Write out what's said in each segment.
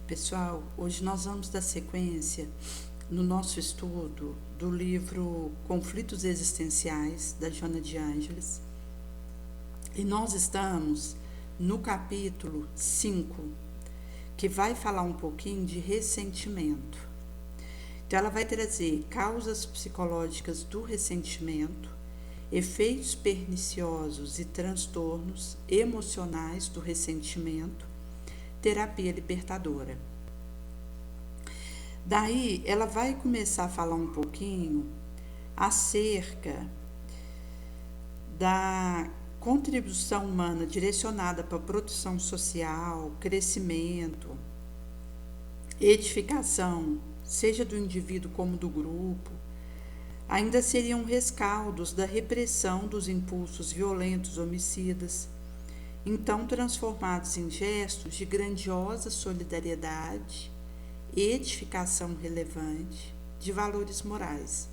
Pessoal, hoje nós vamos dar sequência no nosso estudo do livro Conflitos Existenciais, da Joana de Ângeles, e nós estamos no capítulo 5, que vai falar um pouquinho de ressentimento. Então, ela vai trazer causas psicológicas do ressentimento, efeitos perniciosos e transtornos emocionais do ressentimento, terapia libertadora. Daí, ela vai começar a falar um pouquinho acerca da contribuição humana direcionada para a produção social, crescimento, edificação, seja do indivíduo como do grupo. Ainda seriam rescaldos da repressão dos impulsos violentos homicidas, então transformados em gestos de grandiosa solidariedade, edificação relevante de valores morais,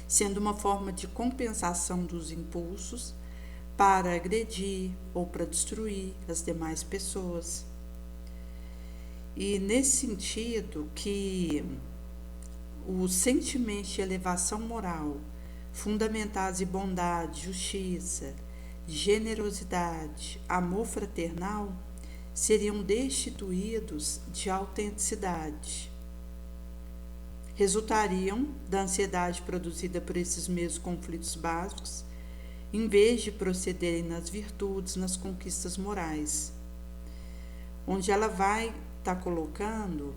sendo uma forma de compensação dos impulsos para agredir ou para destruir as demais pessoas. E nesse sentido que os sentimentos de elevação moral, fundamentados em bondade, justiça, generosidade, amor fraternal, seriam destituídos de autenticidade. Resultariam da ansiedade produzida por esses mesmos conflitos básicos, em vez de procederem nas virtudes, nas conquistas morais. Onde ela vai estar colocando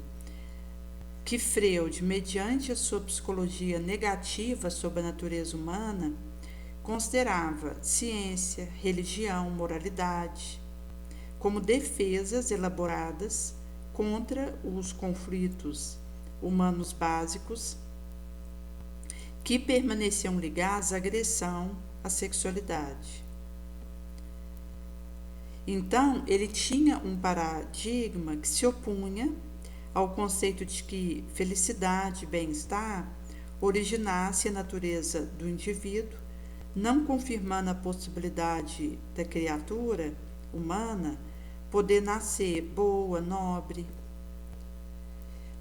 que Freud, mediante a sua psicologia negativa sobre a natureza humana, considerava ciência, religião, moralidade como defesas elaboradas contra os conflitos humanos básicos que permaneciam ligados à agressão, à sexualidade. Então, ele tinha um paradigma que se opunha ao conceito de que felicidade e bem-estar originasse a natureza do indivíduo, não confirmando a possibilidade da criatura humana poder nascer boa, nobre.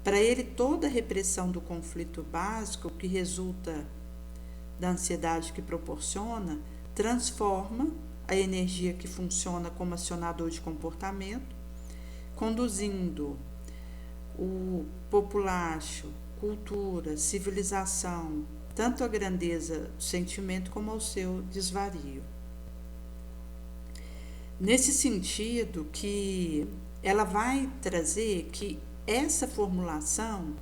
Para ele, toda a repressão do conflito básico que resulta da ansiedade que proporciona, transforma a energia que funciona como acionador de comportamento, conduzindo o populacho, cultura, civilização, tanto à grandeza do sentimento como ao seu desvario. Nesse sentido que ela vai trazer que essa formulação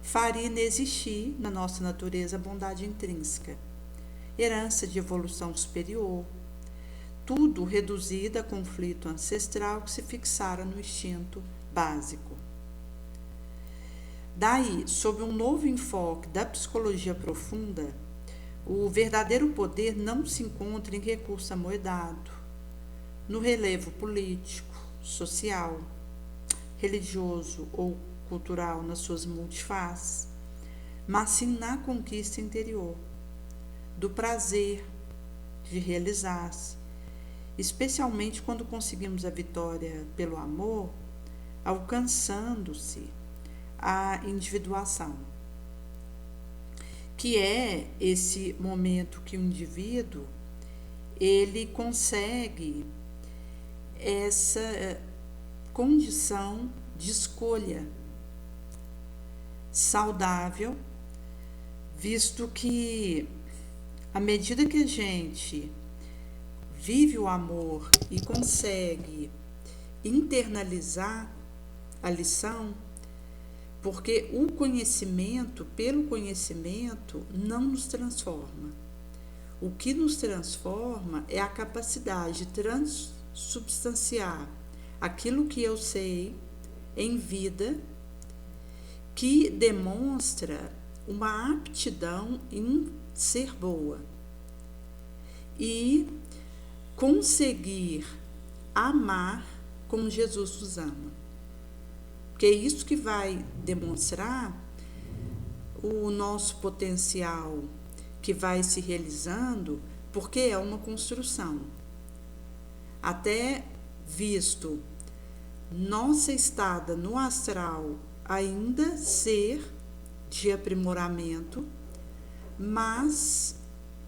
faria inexistir na nossa natureza a bondade intrínseca, herança de evolução superior, tudo reduzido a conflito ancestral que se fixara no instinto básico. Daí, sob um novo enfoque da psicologia profunda, o verdadeiro poder não se encontra em recurso amoedado, no relevo político, social, religioso ou cultural nas suas multifaces, mas sim na conquista interior, do prazer de realizar-se, especialmente quando conseguimos a vitória pelo amor, alcançando-se a individuação, que é esse momento que o indivíduo ele consegue essa condição de escolha saudável, visto que à medida que a gente vive o amor e consegue internalizar a lição, porque o conhecimento, pelo conhecimento, não nos transforma. O que nos transforma é a capacidade de transubstanciar aquilo que eu sei em vida, que demonstra uma aptidão em ser boa e conseguir amar como Jesus nos ama. Porque é isso que vai demonstrar o nosso potencial que vai se realizando, porque é uma construção. Até visto nossa estada no astral ainda ser de aprimoramento, mas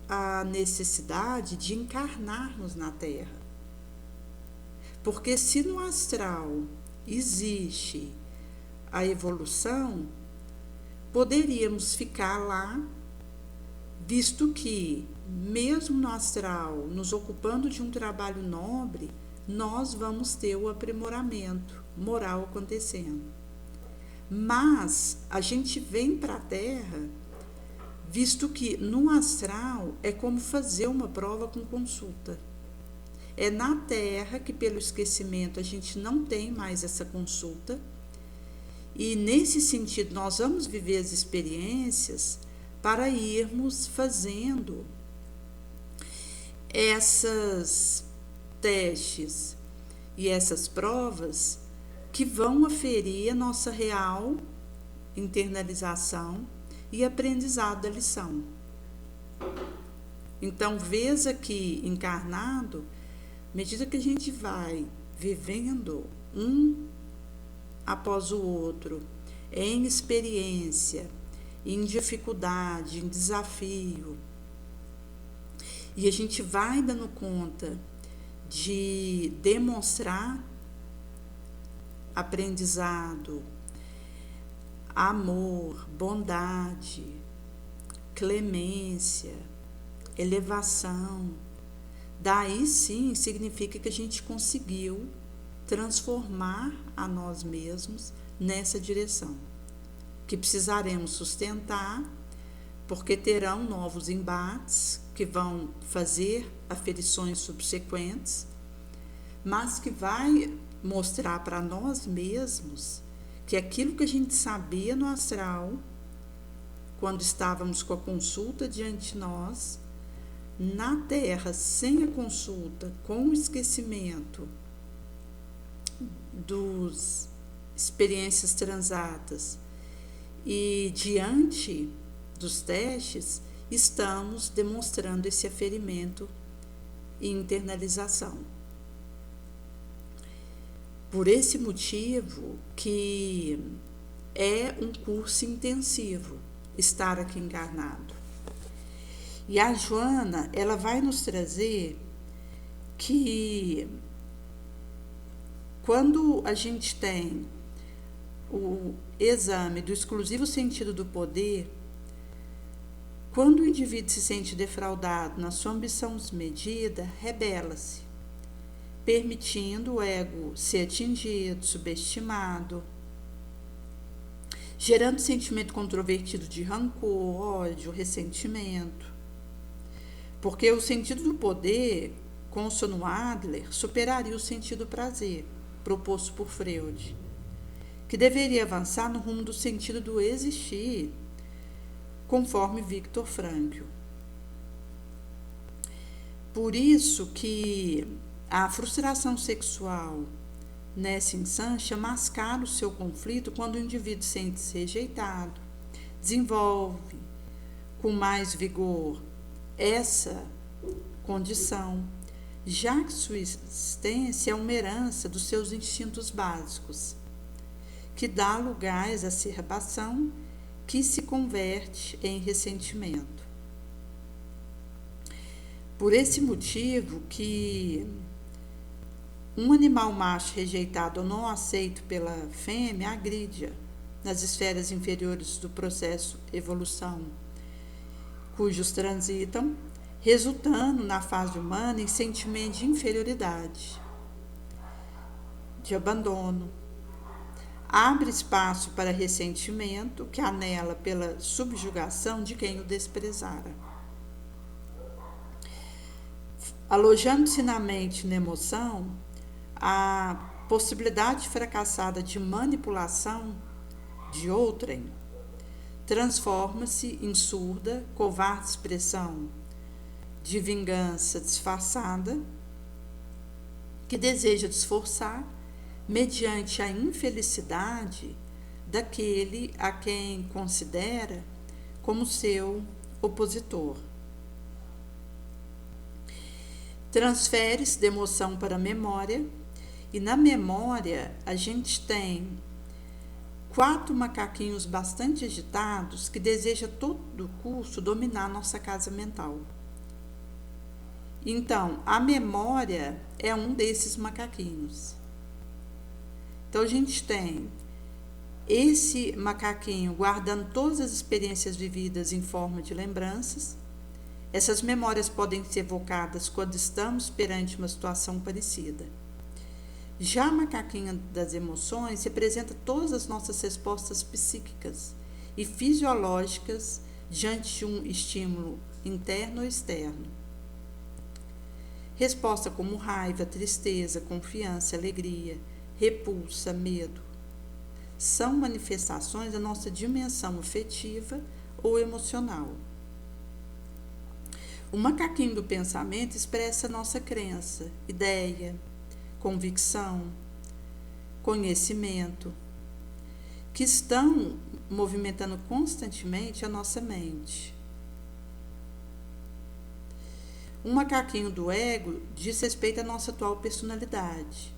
a necessidade de encarnarmos na Terra. Porque se no astral existe a evolução, poderíamos ficar lá, visto que, mesmo no astral, nos ocupando de um trabalho nobre, nós vamos ter o aprimoramento moral acontecendo. Mas a gente vem para a Terra, visto que no astral é como fazer uma prova com consulta. É na Terra que, pelo esquecimento, a gente não tem mais essa consulta. E, nesse sentido, nós vamos viver as experiências para irmos fazendo essas testes e essas provas que vão aferir a nossa real internalização e aprendizado da lição. Então, vez aqui encarnado, à medida que a gente vai vivendo um após o outro, em experiência, em dificuldade, em desafio, e a gente vai dando conta de demonstrar aprendizado, amor, bondade, clemência, elevação, daí sim significa que a gente conseguiu transformar a nós mesmos nessa direção, que precisaremos sustentar, porque terão novos embates que vão fazer aferições subsequentes, mas que vai mostrar para nós mesmos que aquilo que a gente sabia no astral, quando estávamos com a consulta diante de nós, na Terra, sem a consulta, com o esquecimento das experiências transatas e diante dos testes, estamos demonstrando esse aferimento e internalização. Por esse motivo que é um curso intensivo estar aqui encarnado. E a Joana, ela vai nos trazer que quando a gente tem o exame do exclusivo sentido do poder, quando o indivíduo se sente defraudado na sua ambição desmedida, rebela-se, permitindo o ego ser atingido, subestimado, gerando sentimento controvertido de rancor, ódio, ressentimento. Porque o sentido do poder, com o sono Adler, superaria o sentido do prazer, proposto por Freud, que deveria avançar no rumo do sentido do existir, conforme Viktor Frankl. Por isso que a frustração sexual nessa instância mascara o seu conflito quando o indivíduo sente-se rejeitado, desenvolve com mais vigor essa condição, já que sua existência é uma herança dos seus instintos básicos, que dá lugar à exacerbação que se converte em ressentimento. Por esse motivo que um animal macho rejeitado ou não aceito pela fêmea agride-a nas esferas inferiores do processo evolução, cujos transitam, resultando na fase humana em sentimento de inferioridade, de abandono. Abre espaço para ressentimento que anela pela subjugação de quem o desprezara. Alojando-se na mente e na emoção, a possibilidade fracassada de manipulação de outrem transforma-se em surda, covarde expressão de vingança disfarçada que deseja desforçar mediante a infelicidade daquele a quem considera como seu opositor. Transfere-se da emoção para a memória E na memória, a gente tem 4 macaquinhos bastante agitados que desejam a todo custo dominar nossa casa mental. Então, a memória é um desses macaquinhos. Então, a gente tem esse macaquinho guardando todas as experiências vividas em forma de lembranças. Essas memórias podem ser evocadas quando estamos perante uma situação parecida. Já a macaquinha das emoções representa todas as nossas respostas psíquicas e fisiológicas diante de um estímulo interno ou externo. Resposta como raiva, tristeza, confiança, alegria, repulsa, medo. São manifestações da nossa dimensão afetiva ou emocional. O macaquinho do pensamento expressa nossa crença, ideia, convicção, conhecimento, que estão movimentando constantemente a nossa mente. O macaquinho do ego diz respeito à nossa atual personalidade,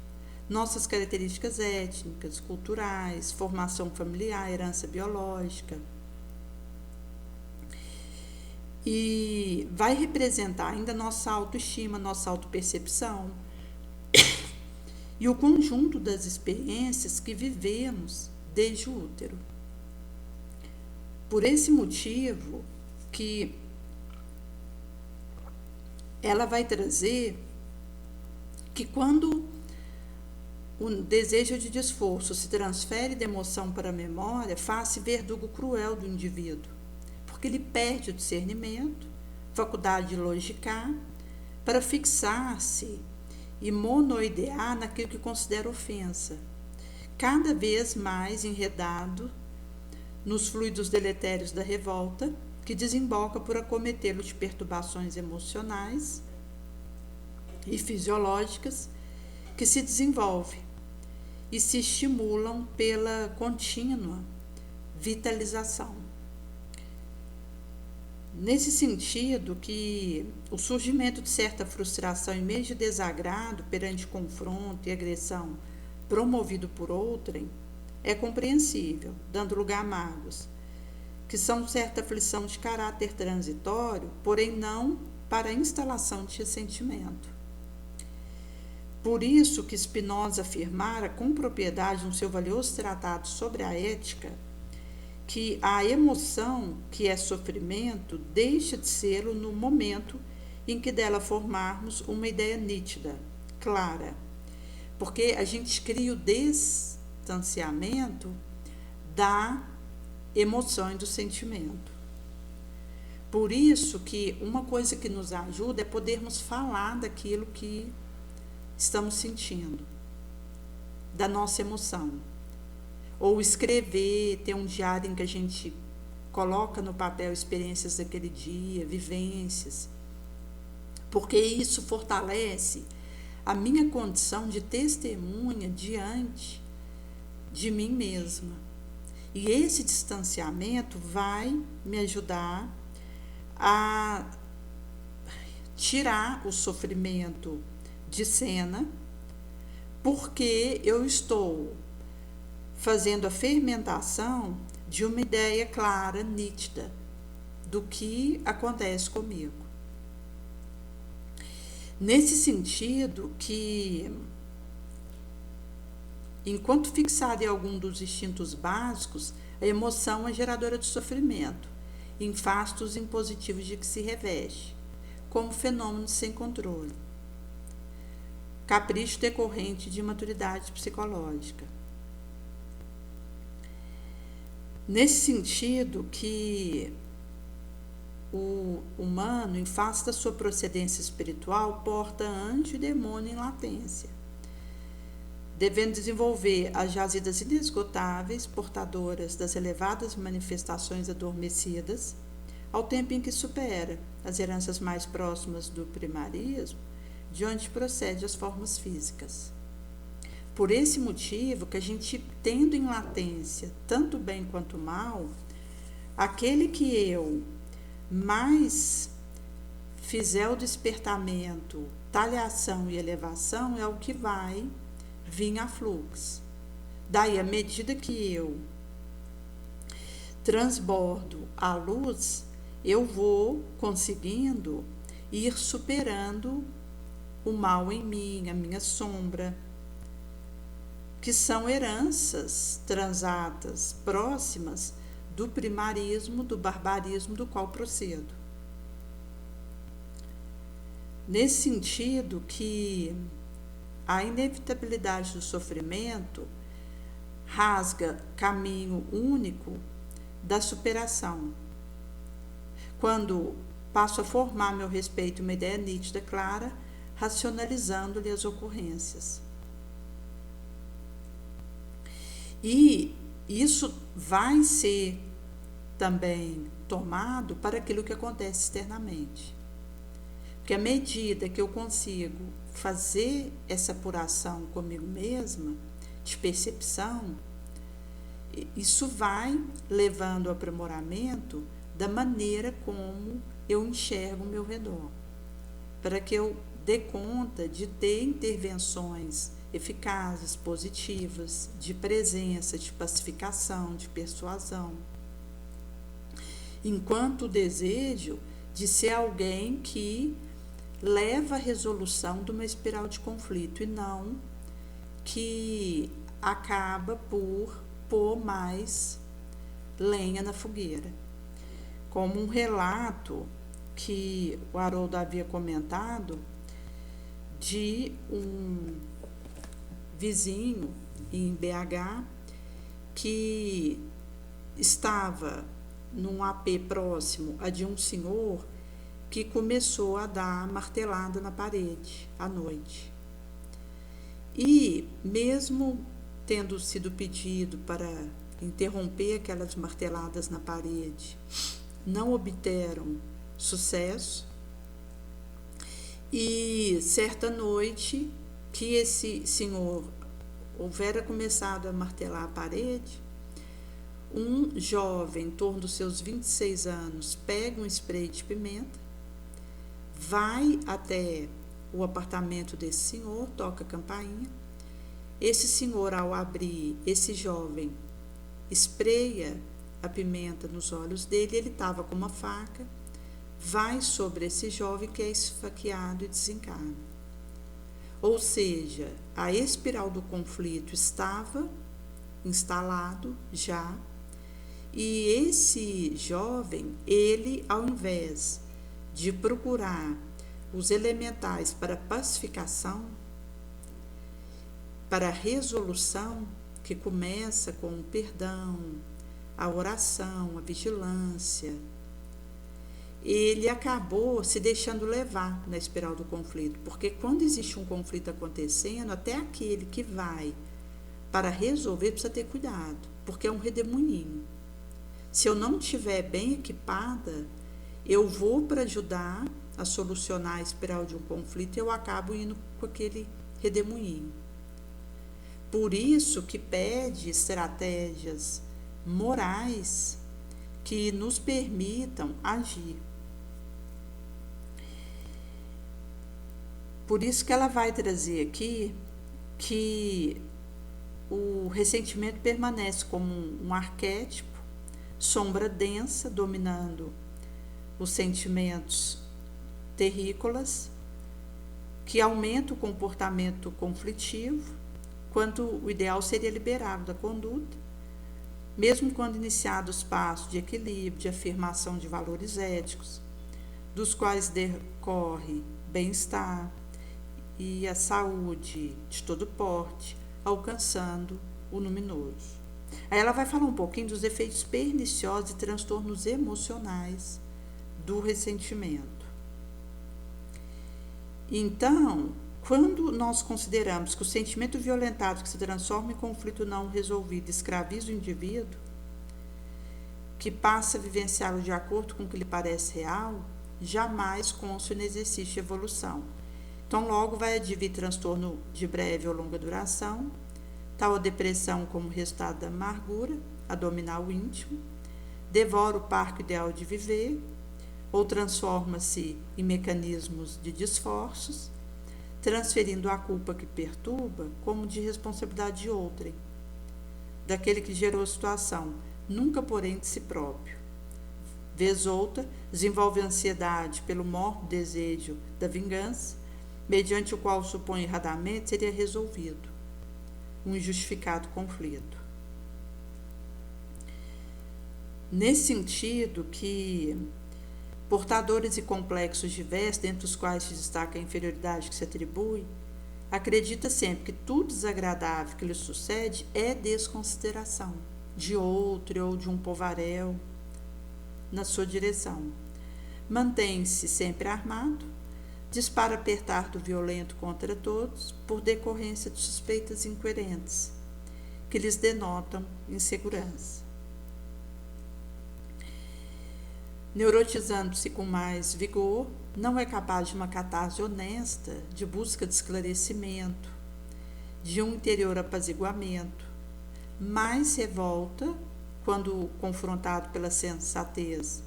nossas características étnicas, culturais, formação familiar, herança biológica. E vai representar ainda nossa autoestima, nossa autopercepção e o conjunto das experiências que vivemos desde o útero. Por esse motivo que ela vai trazer que quando o desejo de desforço se transfere da emoção para a memória, faz-se verdugo cruel do indivíduo, porque ele perde o discernimento, faculdade de logicar, para fixar-se e monoidear naquilo que considera ofensa, cada vez mais enredado nos fluidos deletérios da revolta, que desemboca por acometê-lo de perturbações emocionais e fisiológicas que se desenvolvem e se estimulam pela contínua vitalização. Nesse sentido que o surgimento de certa frustração em meio de desagrado perante confronto e agressão promovido por outrem é compreensível, dando lugar a mágoas, que são certa aflição de caráter transitório, porém não para a instalação de ressentimento. Por isso que Spinoza afirmara com propriedade no seu valioso tratado sobre a ética que a emoção, que é sofrimento, deixa de sê-lo no momento em que dela formarmos uma ideia nítida, clara, porque a gente cria o distanciamento da emoção e do sentimento. Por isso que uma coisa que nos ajuda é podermos falar daquilo que estamos sentindo, da nossa emoção. Ou escrever, ter um diário em que a gente coloca no papel experiências daquele dia, vivências, porque isso fortalece a minha condição de testemunha diante de mim mesma. E esse distanciamento vai me ajudar a tirar o sofrimento de cena, porque eu estou fazendo a fermentação de uma ideia clara, nítida, do que acontece comigo. Nesse sentido que, enquanto fixada em algum dos instintos básicos, a emoção é geradora de sofrimento, em fastos impositivos de que se reveste, como fenômeno sem controle, capricho decorrente de imaturidade psicológica. Nesse sentido que o humano, em face da sua procedência espiritual, porta anjo e demônio em latência, devendo desenvolver as jazidas inesgotáveis, portadoras das elevadas manifestações adormecidas, ao tempo em que supera as heranças mais próximas do primarismo, de onde procede as formas físicas. Por esse motivo que a gente, tendo em latência tanto bem quanto mal, aquele que eu mais fizer o despertamento, talhação e elevação é o que vai vinha a fluxo. Daí, à medida que eu transbordo a luz, eu vou conseguindo ir superando o mal em mim, a minha sombra, que são heranças transatas, próximas do primarismo, do barbarismo do qual procedo. Nesse sentido que a inevitabilidade do sofrimento rasga caminho único da superação. Quando passo a formar meu respeito uma ideia nítida, clara, racionalizando-lhe as ocorrências. E isso vai ser também tomado para aquilo que acontece externamente. Porque à medida que eu consigo fazer essa apuração comigo mesma, de percepção, isso vai levando ao aprimoramento da maneira como eu enxergo o meu redor, para que eu dê conta de ter intervenções eficazes, positivas, de presença, de pacificação, de persuasão. Enquanto o desejo de ser alguém que leva à resolução de uma espiral de conflito e não que acaba por pôr mais lenha na fogueira. Como um relato que o Haroldo havia comentado de um vizinho em BH que estava num AP próximo a de um senhor que começou a dar martelada na parede à noite. E mesmo tendo sido pedido para interromper aquelas marteladas na parede, não obteram sucesso. E certa noite que esse senhor houvera começado a martelar a parede, um jovem, em torno dos seus 26 anos, pega um spray de pimenta, vai até o apartamento desse senhor, toca a campainha. Esse senhor, ao abrir, esse jovem espreia a pimenta nos olhos dele, ele estava com uma faca, vai sobre esse jovem que é esfaqueado e desencarna. Ou seja, a espiral do conflito estava instalado já, e esse jovem, ele, ao invés de procurar os elementais para pacificação, para a resolução, que começa com o perdão, a oração, a vigilância, ele acabou se deixando levar na espiral do conflito, porque quando existe um conflito acontecendo, até aquele que vai para resolver precisa ter cuidado, porque é um redemoinho. Se eu não estiver bem equipada, eu vou para ajudar a solucionar a espiral de um conflito e eu acabo indo com aquele redemoinho. Por isso que pede estratégias morais que nos permitam agir. Por isso que ela vai trazer aqui que o ressentimento permanece como um arquétipo, sombra densa, dominando os sentimentos terrícolas, que aumenta o comportamento conflitivo, quando o ideal seria liberá-lo da conduta, mesmo quando iniciados os passos de equilíbrio, de afirmação de valores éticos, dos quais decorre bem-estar e a saúde de todo porte, alcançando o luminoso. Aí ela vai falar um pouquinho dos efeitos perniciosos e transtornos emocionais do ressentimento. Então, quando nós consideramos que o sentimento violentado que se transforma em conflito não resolvido escraviza o indivíduo, que passa a vivenciá-lo de acordo com o que lhe parece real, jamais consciente existe evolução. Então, logo vai advir transtorno de breve ou longa duração, tal a depressão como resultado da amargura, a dominar o íntimo, devora o parque ideal de viver, ou transforma-se em mecanismos de desforços, transferindo a culpa que perturba como de responsabilidade de outrem, daquele que gerou a situação, nunca porém de si próprio. Vez outra, desenvolve ansiedade pelo mórbido desejo da vingança, mediante o qual supõe erradamente seria resolvido um injustificado conflito. Nesse sentido que portadores e complexos diversos, dentre os quais se destaca a inferioridade que se atribui, acredita sempre que tudo desagradável que lhe sucede é desconsideração de outro ou de um povaréu na sua direção. Mantém-se sempre armado, dispara petardo violento contra todos por decorrência de suspeitas incoerentes que lhes denotam insegurança. Neurotizando-se com mais vigor, não é capaz de uma catarse honesta, de busca de esclarecimento, de um interior apaziguamento, mas revolta quando confrontado pela sensatez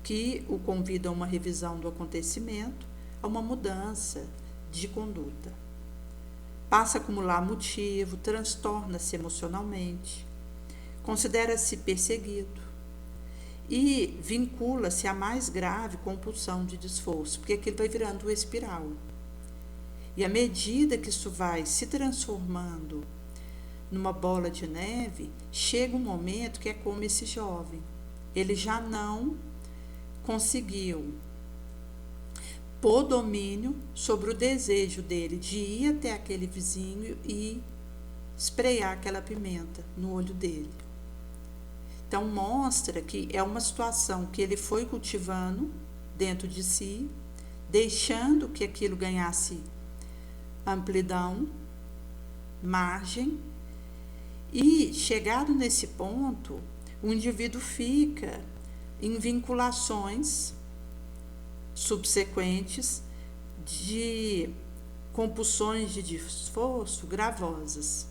que o convida a uma revisão do acontecimento, a uma mudança de conduta. Passa a acumular motivo, transtorna-se emocionalmente, considera-se perseguido e vincula-se à mais grave compulsão de desforço, porque aquilo vai virando uma espiral. E à medida que isso vai se transformando numa bola de neve, chega um momento que é como esse jovem. Ele já não conseguiu pôr domínio sobre o desejo dele de ir até aquele vizinho e esprear aquela pimenta no olho dele. Então, mostra que é uma situação que ele foi cultivando dentro de si, deixando que aquilo ganhasse amplidão, margem, e chegado nesse ponto, o indivíduo fica em vinculações subsequentes de compulsões de desforço gravosas.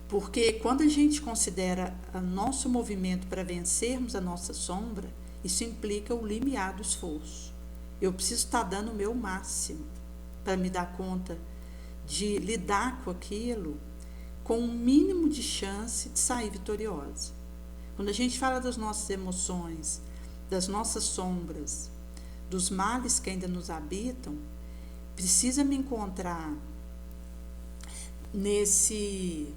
Porque quando a gente considera o nosso movimento para vencermos a nossa sombra, isso implica o limiar do esforço. Eu preciso estar dando o meu máximo para me dar conta de lidar com aquilo com um mínimo de chance de sair vitoriosa. Quando a gente fala das nossas emoções, das nossas sombras, dos males que ainda nos habitam, precisa me encontrar nesse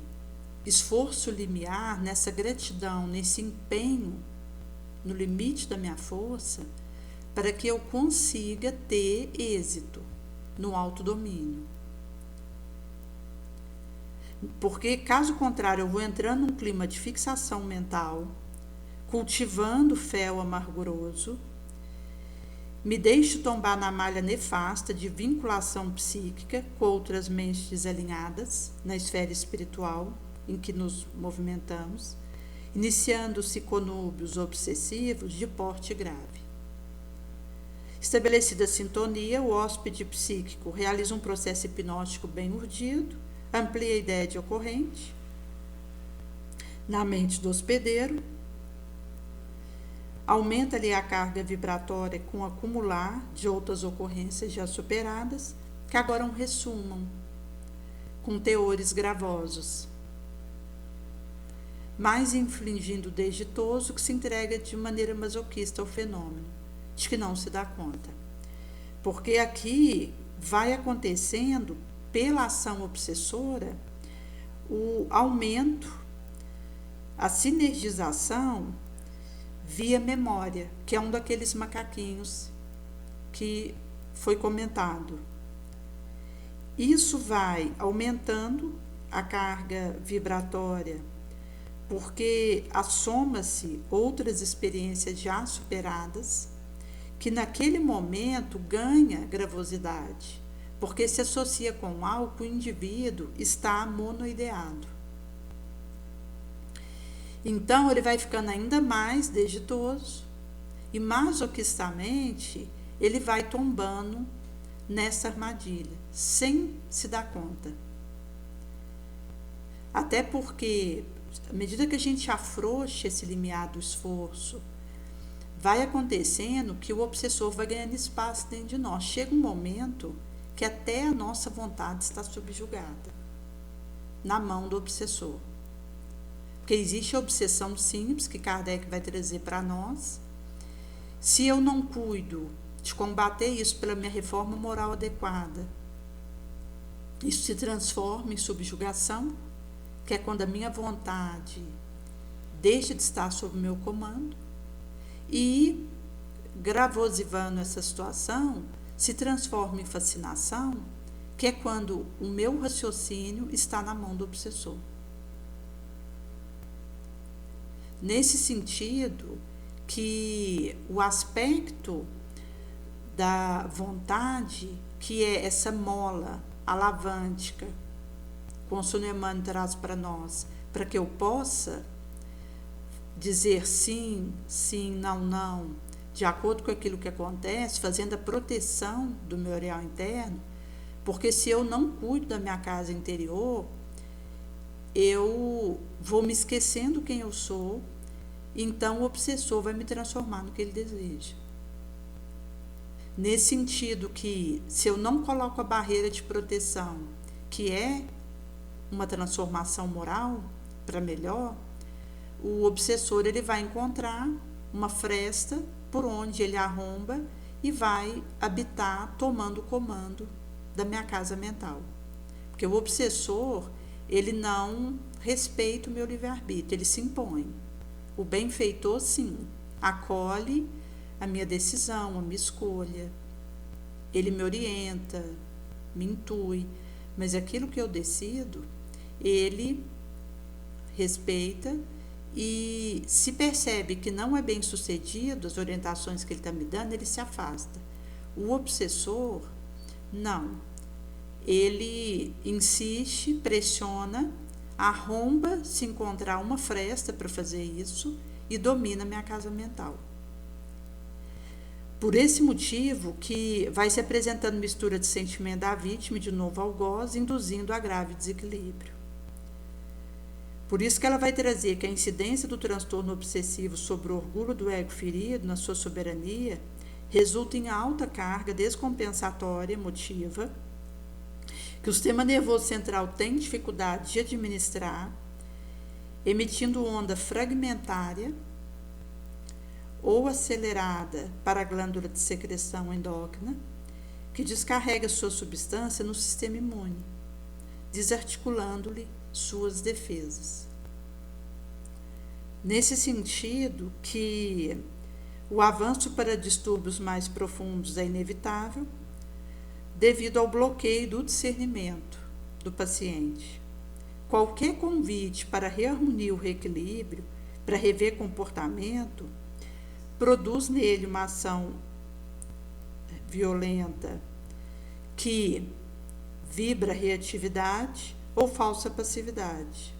esforço limiar, nessa gratidão, nesse empenho no limite da minha força, para que eu consiga ter êxito no autodomínio. Porque, caso contrário, eu vou entrando num clima de fixação mental, cultivando fel amarguroso, me deixo tombar na malha nefasta de vinculação psíquica com outras mentes desalinhadas na esfera espiritual em que nos movimentamos, iniciando-se conúbios obsessivos de porte grave. Estabelecida a sintonia, o hóspede psíquico realiza um processo hipnótico bem urdido, amplia a ideia de ocorrente na mente do hospedeiro, aumenta-lhe a carga vibratória com o acumular de outras ocorrências já superadas, que agora ressumam com teores gravosos, mais infligindo desditoso que se entrega de maneira masoquista ao fenômeno, de que não se dá conta. Porque aqui vai acontecendo, pela ação obsessora, o aumento, a sinergização via memória, que é um daqueles macaquinhos que foi comentado. Isso vai aumentando a carga vibratória, porque assoma-se outras experiências já superadas, que naquele momento ganha gravosidade, porque se associa com algo que o indivíduo está monoideado. Então, ele vai ficando ainda mais desditoso e, masoquistamente, ele vai tombando nessa armadilha, sem se dar conta. Até porque, à medida que a gente afrouxa esse limiar do esforço, vai acontecendo que o obsessor vai ganhando espaço dentro de nós. Chega um momento que até a nossa vontade está subjugada na mão do obsessor. Porque existe a obsessão simples, que Kardec vai trazer para nós. Se eu não cuido de combater isso pela minha reforma moral adequada, isso se transforma em subjugação, que é quando a minha vontade deixa de estar sob meu comando, e, gravosivando essa situação, se transforma em fascinação, que é quando o meu raciocínio está na mão do obsessor. Nesse sentido, que o aspecto da vontade, que é essa mola alavancática, Conselho Emmanuel traz para nós, para que eu possa dizer sim, sim, não, não, de acordo com aquilo que acontece, fazendo a proteção do meu real interno, porque se eu não cuido da minha casa interior, eu vou me esquecendo quem eu sou, então o obsessor vai me transformar no que ele deseja. Nesse sentido que, se eu não coloco a barreira de proteção, que é uma transformação moral para melhor, o obsessor ele vai encontrar uma fresta por onde ele arromba e vai habitar tomando o comando da minha casa mental. Porque o obsessor, ele não respeita o meu livre-arbítrio, ele se impõe. O benfeitor, sim, acolhe a minha decisão, a minha escolha. Ele me orienta, me intui, mas aquilo que eu decido, ele respeita, e se percebe que não é bem sucedido as orientações que ele está me dando, ele se afasta. O obsessor, não. Ele insiste, pressiona, arromba se encontrar uma fresta para fazer isso e domina minha casa mental. Por esse motivo que vai se apresentando mistura de sentimento da vítima e de novo algoz, induzindo a grave desequilíbrio. Por isso que ela vai trazer que a incidência do transtorno obsessivo sobre o orgulho do ego ferido na sua soberania resulta em alta carga descompensatória emotiva, que o sistema nervoso central tem dificuldade de administrar, emitindo onda fragmentária ou acelerada para a glândula de secreção endócrina, que descarrega sua substância no sistema imune, desarticulando-lhe suas defesas. Nesse sentido que o avanço para distúrbios mais profundos é inevitável, devido ao bloqueio do discernimento do paciente. Qualquer convite para reharmonizar o reequilíbrio, para rever comportamento, produz nele uma ação violenta que vibra reatividade ou falsa passividade.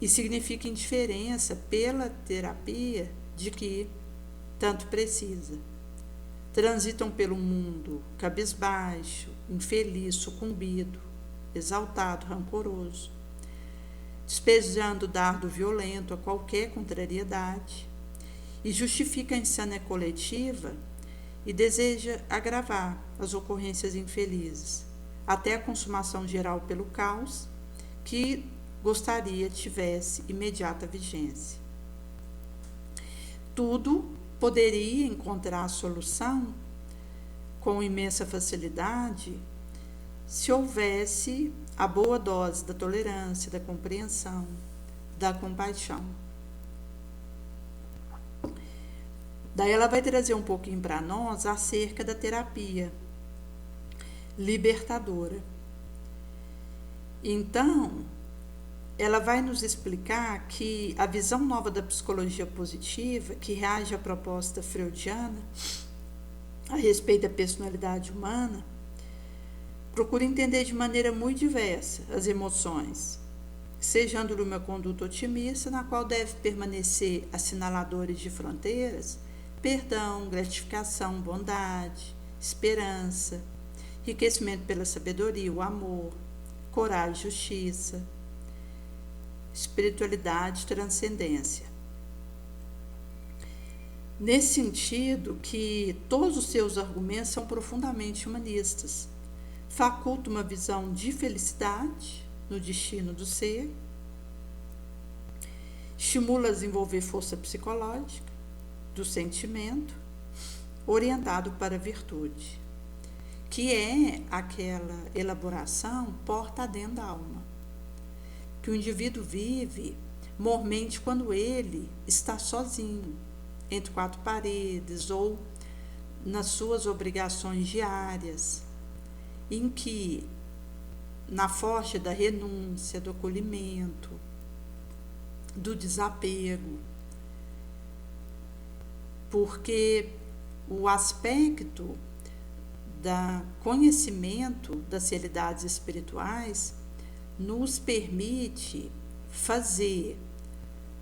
E significa indiferença pela terapia de que tanto precisa. Transitam pelo mundo cabisbaixo, infeliz, sucumbido, exaltado, rancoroso, despejando dardo violento a qualquer contrariedade, e justifica a insânia coletiva e deseja agravar as ocorrências infelizes, até a consumação geral pelo caos, que gostaria tivesse imediata vigência. Tudo poderia encontrar a solução com imensa facilidade se houvesse a boa dose da tolerância, da compreensão, da compaixão. Daí ela vai trazer um pouquinho para nós acerca da terapia libertadora. Então, ela vai nos explicar que a visão nova da psicologia positiva, que reage à proposta freudiana a respeito da personalidade humana, procura entender de maneira muito diversa as emoções, sejando uma conduta otimista, na qual deve permanecer assinaladores de fronteiras, perdão, gratificação, bondade, esperança, enriquecimento pela sabedoria, o amor, coragem, justiça, espiritualidade, transcendência. nesse sentido que todos os seus argumentos são profundamente humanistas. Faculta uma visão de felicidade no destino do ser, estimula a desenvolver força psicológica do sentimento, orientado para a virtude, que é aquela elaboração porta dentro da alma, que o indivíduo vive mormente quando ele está sozinho, entre quatro paredes ou nas suas obrigações diárias, em que, na forja da renúncia, do acolhimento, do desapego, porque o aspecto do conhecimento das realidades espirituais nos permite fazer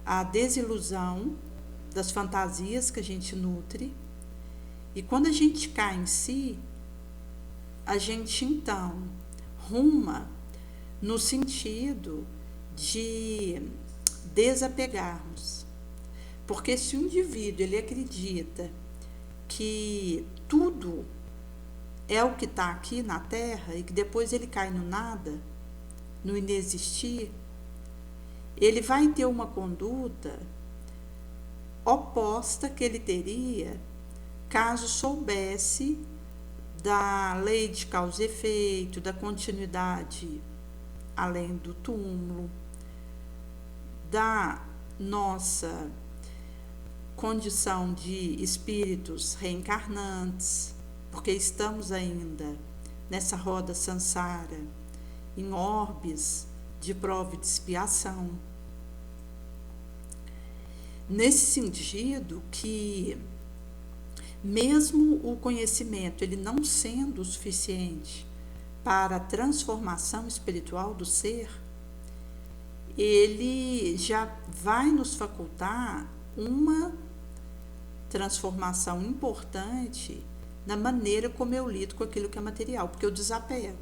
a desilusão das fantasias que a gente nutre, e quando a gente cai em si, a gente então ruma no sentido de desapegarmos. Porque se o indivíduo ele acredita que tudo é o que está aqui na Terra e que depois ele cai no nada, no inexistir, ele vai ter uma conduta oposta que ele teria caso soubesse da lei de causa e efeito, da continuidade além do túmulo, da nossa condição de espíritos reencarnantes, porque estamos ainda nessa roda sansara, em orbes de prova e de expiação. Nesse sentido que, mesmo o conhecimento ele não sendo o suficiente para a transformação espiritual do ser, ele já vai nos facultar uma transformação importante na maneira como eu lido com aquilo que é material, porque eu desapego.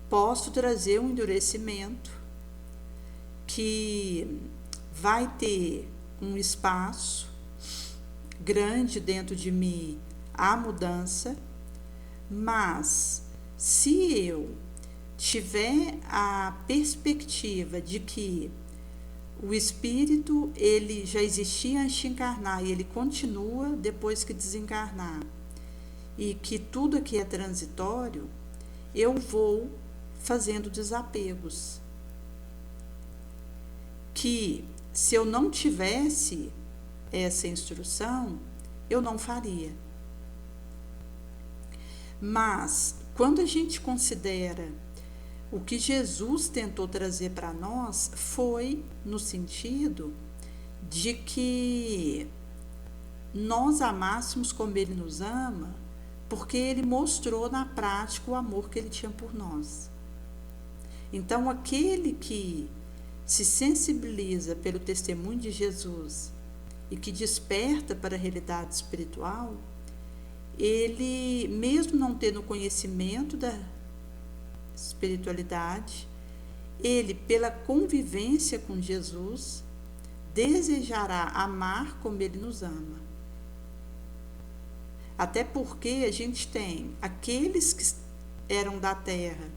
Posso trazer um endurecimento que vai ter um espaço grande dentro de mim à mudança, mas se eu tiver a perspectiva de que o espírito ele já existia antes de encarnar e ele continua depois que desencarnar, e que tudo aqui é transitório, eu vou fazendo desapegos que, se eu não tivesse essa instrução, eu não faria. Mas quando a gente considera o que Jesus tentou trazer para nós, foi no sentido de que nós amássemos como Ele nos ama, porque Ele mostrou na prática o amor que Ele tinha por nós. Então, aquele que se sensibiliza pelo testemunho de Jesus e que desperta para a realidade espiritual, ele, mesmo não tendo conhecimento da espiritualidade, ele, pela convivência com Jesus, desejará amar como Ele nos ama. Até porque a gente tem aqueles que eram da terra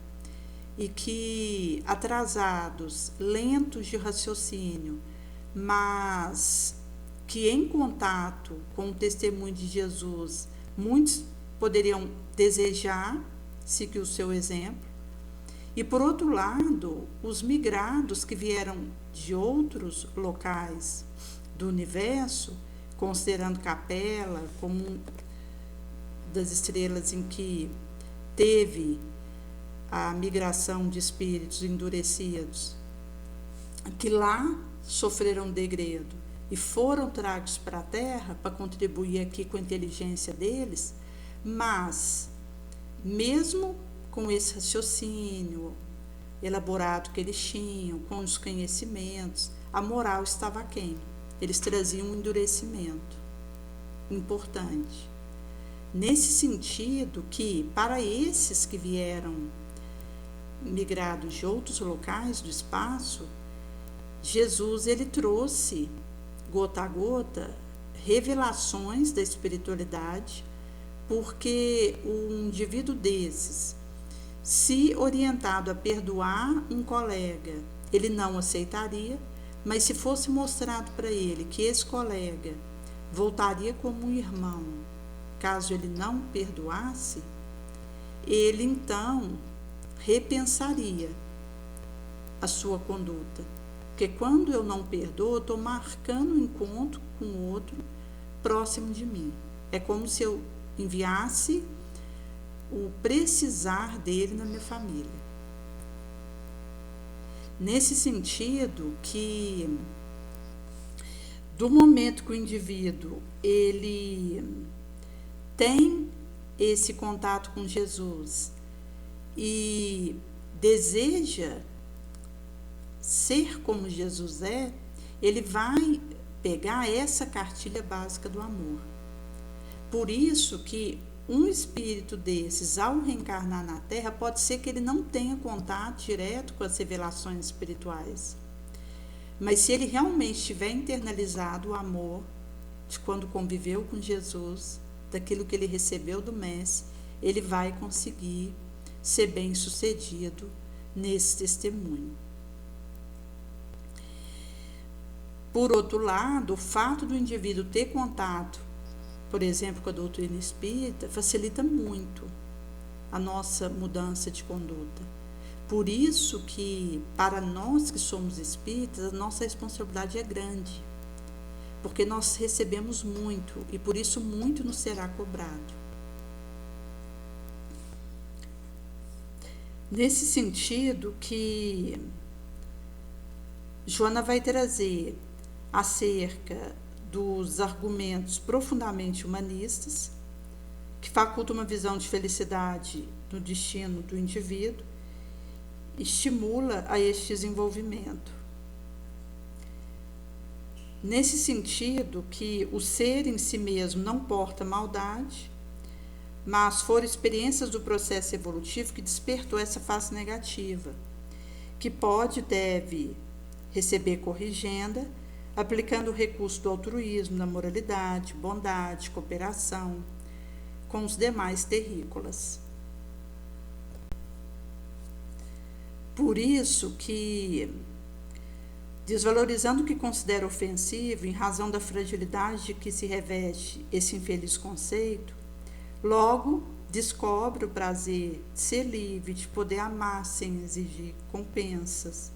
e que, atrasados, lentos de raciocínio, mas que em contato com o testemunho de Jesus, muitos poderiam desejar seguir o seu exemplo. E, por outro lado, os migrados que vieram de outros locais do universo, considerando Capela como uma das estrelas em que teve a migração de espíritos endurecidos, que lá sofreram degredo e foram tragos para a Terra para contribuir aqui com a inteligência deles, mas, mesmo com esse raciocínio elaborado que eles tinham, com os conhecimentos, a moral estava aquém. Eles traziam um endurecimento importante. Nesse sentido que, para esses que vieram migrados de outros locais do espaço, Jesus ele trouxe gota a gota, revelações da espiritualidade, porque um indivíduo desses, se orientado a perdoar um colega, ele não aceitaria, mas se fosse mostrado para ele que esse colega voltaria como um irmão, caso ele não perdoasse, ele então repensaria a sua conduta. Porque quando eu não perdoo, eu estou marcando um encontro com o outro próximo de mim. É como se eu enviasse o precisar dele na minha família. Nesse sentido que do momento que o indivíduo ele tem esse contato com Jesus e deseja ser como Jesus é, ele vai pegar essa cartilha básica do amor. Por isso que um espírito desses, ao reencarnar na Terra, pode ser que ele não tenha contato direto com as revelações espirituais. Mas se ele realmente tiver internalizado o amor de quando conviveu com Jesus, daquilo que ele recebeu do Mestre, ele vai conseguir ser bem-sucedido nesse testemunho. Por outro lado, o fato do indivíduo ter contato, por exemplo, com a doutrina espírita, facilita muito a nossa mudança de conduta. Por isso que, para nós que somos espíritas, a nossa responsabilidade é grande, porque nós recebemos muito e por isso muito nos será cobrado. Nesse sentido que Joana vai trazer acerca dos argumentos profundamente humanistas, que facultam uma visão de felicidade no destino do indivíduo, estimula a este desenvolvimento. Nesse sentido que o ser em si mesmo não porta maldade, mas foram experiências do processo evolutivo que despertou essa face negativa, que pode e deve receber corrigenda, aplicando o recurso do altruísmo, da moralidade, bondade, cooperação com os demais terrícolas. Por isso que, desvalorizando o que considera ofensivo, em razão da fragilidade de que se reveste esse infeliz conceito, logo descobre o prazer de ser livre, de poder amar sem exigir compensas,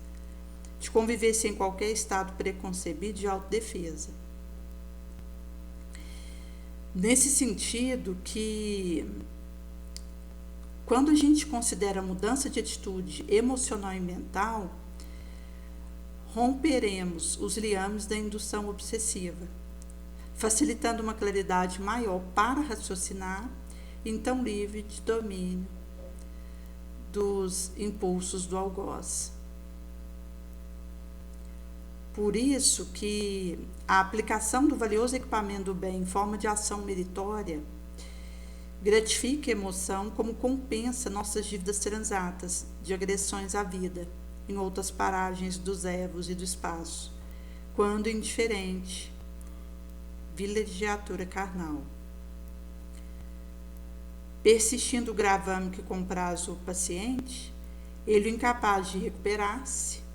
de conviver sem qualquer estado preconcebido de autodefesa. Nesse sentido que, quando a gente considera a mudança de atitude emocional e mental, romperemos os liames da indução obsessiva, facilitando uma claridade maior para raciocinar, então livre de domínio dos impulsos do algoz. Por isso que a aplicação do valioso equipamento do bem em forma de ação meritória gratifica a emoção como compensa nossas dívidas transatas de agressões à vida em outras paragens dos evos e do espaço, quando indiferente, vilegiatura carnal. Persistindo o gravame que compraz o paciente, ele, incapaz de recuperar-se,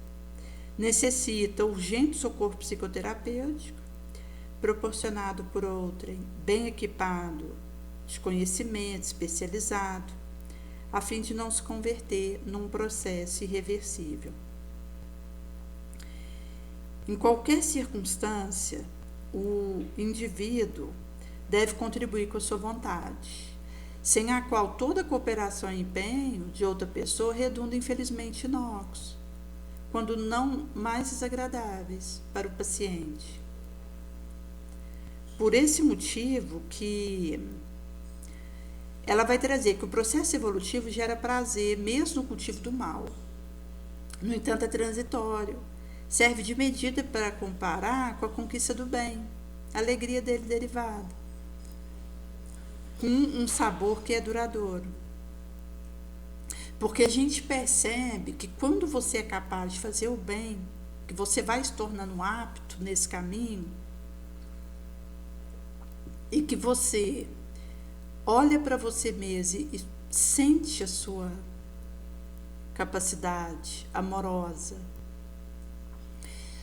necessita urgente socorro psicoterapêutico, proporcionado por outrem bem equipado de conhecimento especializado, a fim de não se converter num processo irreversível. Em qualquer circunstância, o indivíduo deve contribuir com a sua vontade, sem a qual toda cooperação e empenho de outra pessoa redunda infelizmente inócuos, quando não mais desagradáveis para o paciente. Por esse motivo que ela vai trazer que o processo evolutivo gera prazer mesmo no cultivo do mal. No entanto, é transitório, serve de medida para comparar com a conquista do bem, a alegria dele derivada, com um sabor que é duradouro. Porque a gente percebe que quando você é capaz de fazer o bem, que você vai se tornando apto nesse caminho, e que você olha para você mesmo e sente a sua capacidade amorosa,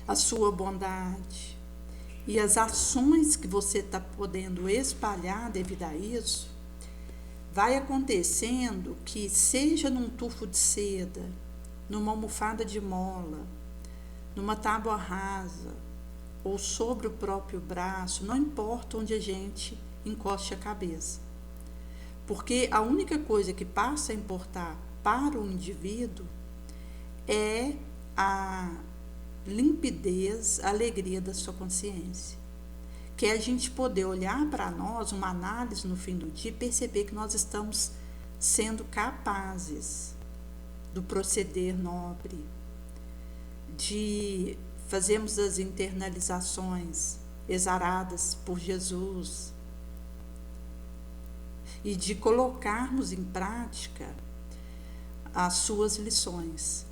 a sua bondade e as ações que você está podendo espalhar devido a isso, vai acontecendo que, seja num tufo de seda, numa almofada de mola, numa tábua rasa ou sobre o próprio braço, não importa onde a gente encoste a cabeça. Porque a única coisa que passa a importar para o indivíduo é a limpidez, a alegria da sua consciência. Que é a gente poder olhar para nós, uma análise no fim do dia, e perceber que nós estamos sendo capazes do proceder nobre, de fazermos as internalizações exaradas por Jesus e de colocarmos em prática as suas lições.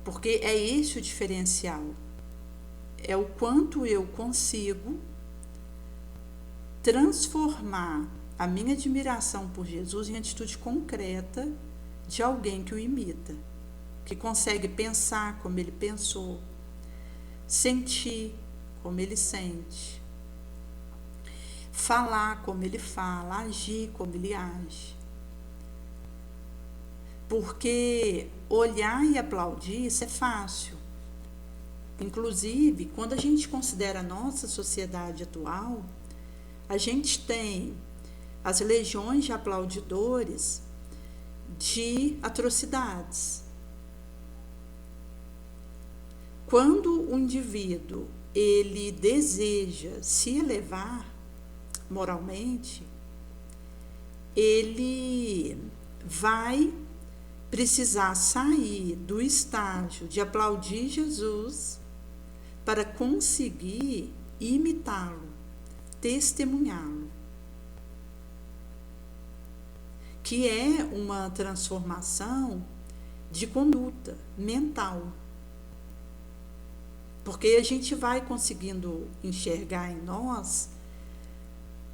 Porque é esse o diferencial. É o quanto eu consigo transformar a minha admiração por Jesus em atitude concreta de alguém que o imita, que consegue pensar como ele pensou, sentir como ele sente, falar como ele fala, agir como ele age. Porque olhar e aplaudir, isso é fácil. Inclusive, quando a gente considera a nossa sociedade atual, a gente tem as legiões de aplaudidores de atrocidades. Quando o indivíduo ele deseja se elevar moralmente, ele vai precisar sair do estágio de aplaudir Jesus para conseguir imitá-lo, testemunhá-lo, que é uma transformação de conduta mental, porque a gente vai conseguindo enxergar em nós,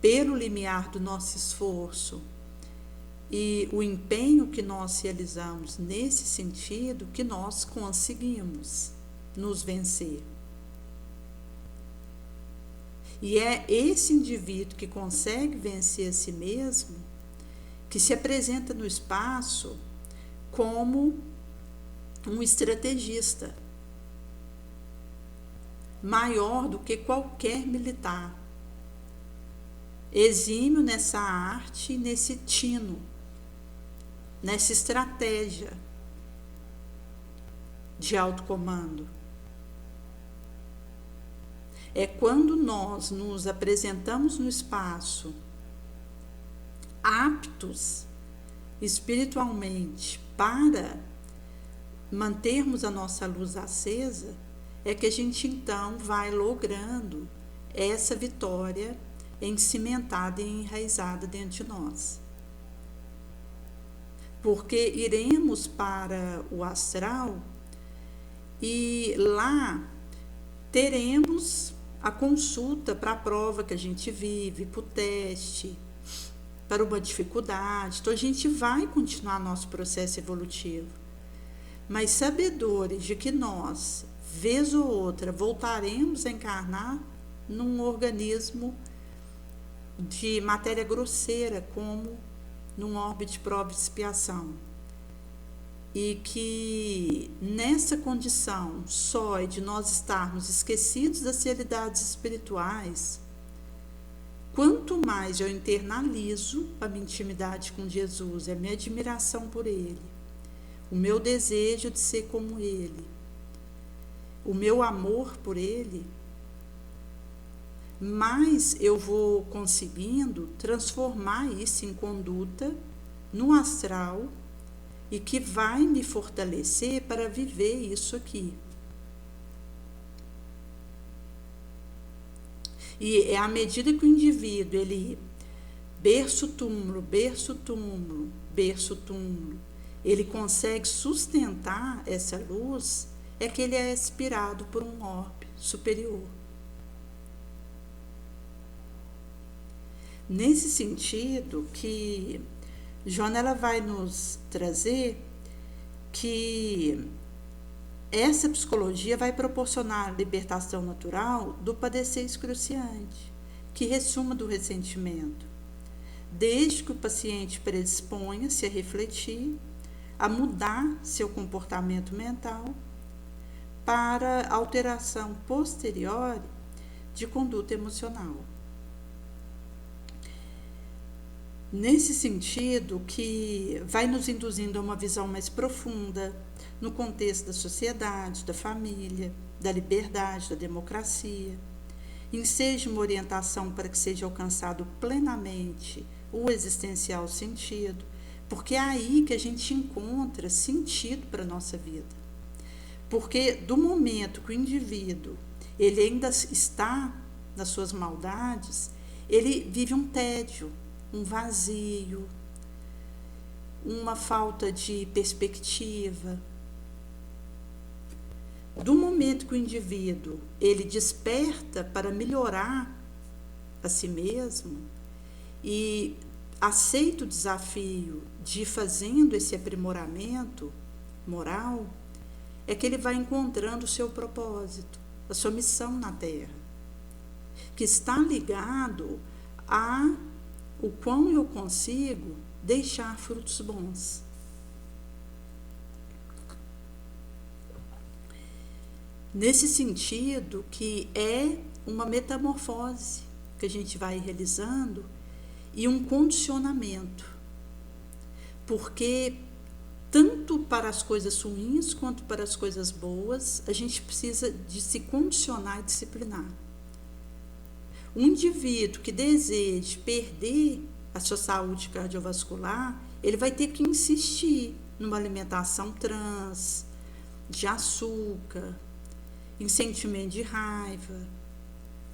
pelo limiar do nosso esforço e o empenho que nós realizamos nesse sentido, que nós conseguimos nos vencer. E é esse indivíduo que consegue vencer a si mesmo que se apresenta no espaço como um estrategista maior do que qualquer militar, exímio nessa arte, nesse tino, nessa estratégia de autocomando. É quando nós nos apresentamos no espaço aptos espiritualmente para mantermos a nossa luz acesa, é que a gente então vai logrando essa vitória cimentada e enraizada dentro de nós. Porque iremos para o astral e lá teremos a consulta para a prova que a gente vive, para o teste, para uma dificuldade. Então a gente vai continuar nosso processo evolutivo, mas sabedores de que nós, vez ou outra, voltaremos a encarnar num organismo de matéria grosseira, como num orbe de prova e expiação, e que nessa condição só de nós estarmos esquecidos das realidades espirituais, quanto mais eu internalizo a minha intimidade com Jesus, a minha admiração por Ele, o meu desejo de ser como Ele, o meu amor por Ele, mais eu vou conseguindo transformar isso em conduta no astral e que vai me fortalecer para viver isso aqui. E é à medida que o indivíduo, ele berço, túmulo, berço, túmulo, berço, túmulo, ele consegue sustentar essa luz, é que ele é aspirado por um orbe superior. Nesse sentido que Joana ela vai nos trazer que essa psicologia vai proporcionar a libertação natural do padecer excruciante, que ressuma do ressentimento, desde que o paciente predisponha-se a refletir, a mudar seu comportamento mental para alteração posterior de conduta emocional. Nesse sentido, que vai nos induzindo a uma visão mais profunda no contexto da sociedade, da família, da liberdade, da democracia, enseja uma orientação para que seja alcançado plenamente o existencial sentido, porque é aí que a gente encontra sentido para a nossa vida. Porque do momento que o indivíduo ele ainda está nas suas maldades, ele vive um tédio, um vazio, uma falta de perspectiva. Do momento que o indivíduo ele desperta para melhorar a si mesmo e aceita o desafio de ir fazendo esse aprimoramento moral, é que ele vai encontrando o seu propósito, a sua missão na Terra, que está ligado a o quão eu consigo deixar frutos bons. Nesse sentido que é uma metamorfose que a gente vai realizando e um condicionamento, porque tanto para as coisas ruins quanto para as coisas boas, a gente precisa de se condicionar e disciplinar. Um indivíduo que deseje perder a sua saúde cardiovascular, ele vai ter que insistir numa alimentação trans, de açúcar, em sentimento de raiva.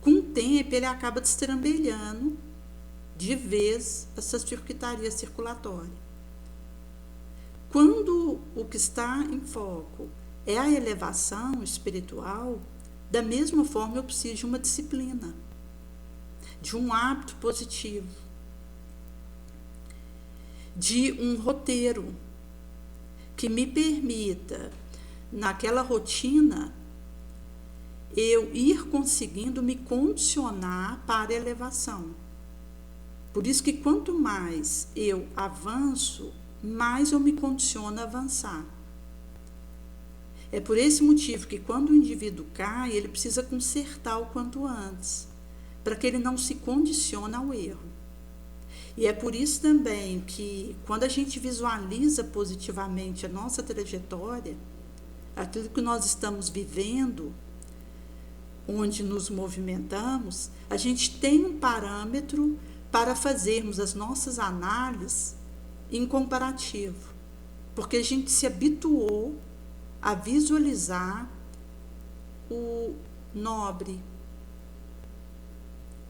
Com o tempo, ele acaba destrambelhando de vez essa circuitaria circulatória. Quando o que está em foco é a elevação espiritual, da mesma forma eu preciso de uma disciplina, de um hábito positivo, de um roteiro que me permita, naquela rotina, eu ir conseguindo me condicionar para a elevação. Por isso que quanto mais eu avanço, mais eu me condiciono a avançar. É por esse motivo que quando o indivíduo cai, ele precisa consertar o quanto antes, para que ele não se condicione ao erro. E é por isso também que quando a gente visualiza positivamente a nossa trajetória, aquilo que nós estamos vivendo, onde nos movimentamos, a gente tem um parâmetro para fazermos as nossas análises em comparativo, porque a gente se habituou a visualizar o nobre,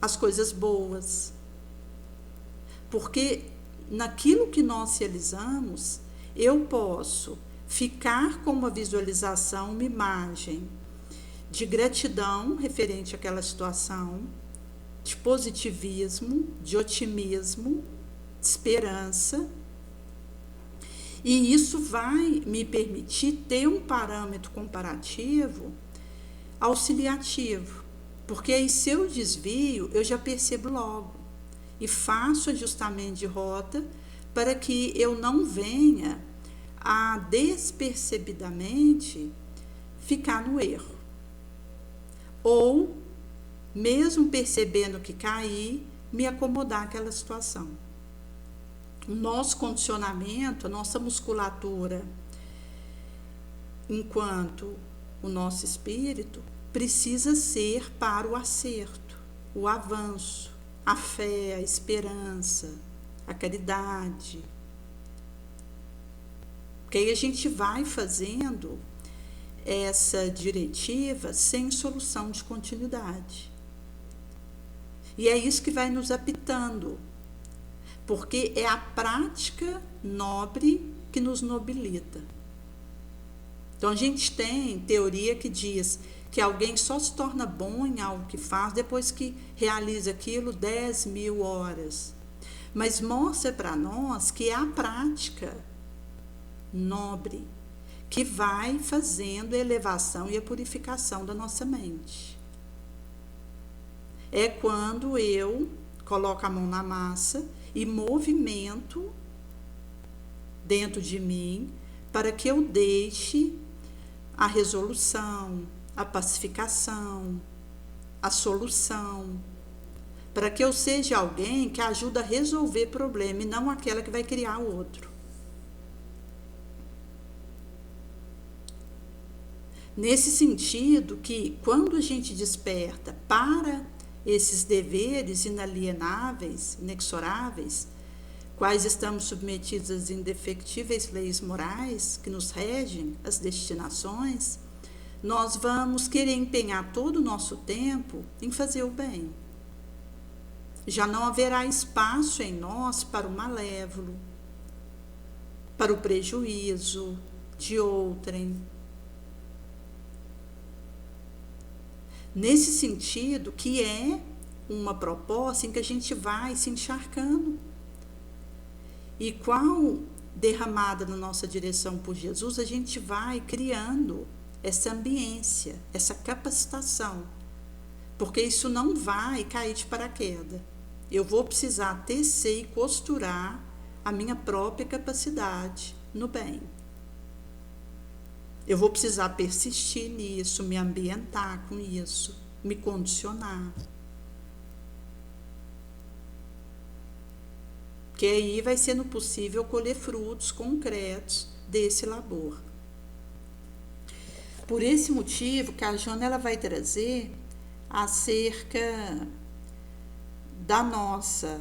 as coisas boas, porque naquilo que nós realizamos, eu posso ficar com uma visualização, uma imagem de gratidão referente àquela situação, de positivismo, de otimismo, de esperança, e isso vai me permitir ter um parâmetro comparativo auxiliativo, porque aí se eu desvio, eu já percebo logo e faço ajustamento de rota para que eu não venha a despercebidamente ficar no erro. Ou, mesmo percebendo que caí, me acomodar àquela situação. O nosso condicionamento, a nossa musculatura, enquanto o nosso espírito, precisa ser para o acerto, o avanço, a fé, a esperança, a caridade. Porque aí a gente vai fazendo essa diretiva sem solução de continuidade. E é isso que vai nos apitando, porque é a prática nobre que nos nobilita. Então a gente tem teoria que diz que alguém só se torna bom em algo que faz depois que realiza aquilo 10.000 horas. Mas mostra para nós que é a prática nobre que vai fazendo a elevação e a purificação da nossa mente. É quando eu coloco a mão na massa e movimento dentro de mim para que eu deixe a resolução, a pacificação, a solução, para que eu seja alguém que ajuda a resolver problema e não aquela que vai criar outro. Nesse sentido que quando a gente desperta para esses deveres inalienáveis, inexoráveis, quais estamos submetidos às indefectíveis leis morais que nos regem as destinações, nós vamos querer empenhar todo o nosso tempo em fazer o bem. Já não haverá espaço em nós para o malévolo, para o prejuízo de outrem. Nesse sentido que é uma proposta em que a gente vai se encharcando. E qual derramada na nossa direção por Jesus, a gente vai criando essa ambiência, essa capacitação. Porque isso não vai cair de paraquedas. Eu vou precisar tecer e costurar a minha própria capacidade no bem. Eu vou precisar persistir nisso, me ambientar com isso, me condicionar. Que aí vai sendo possível colher frutos concretos desse labor. Por esse motivo que a Joana ela vai trazer acerca da nossa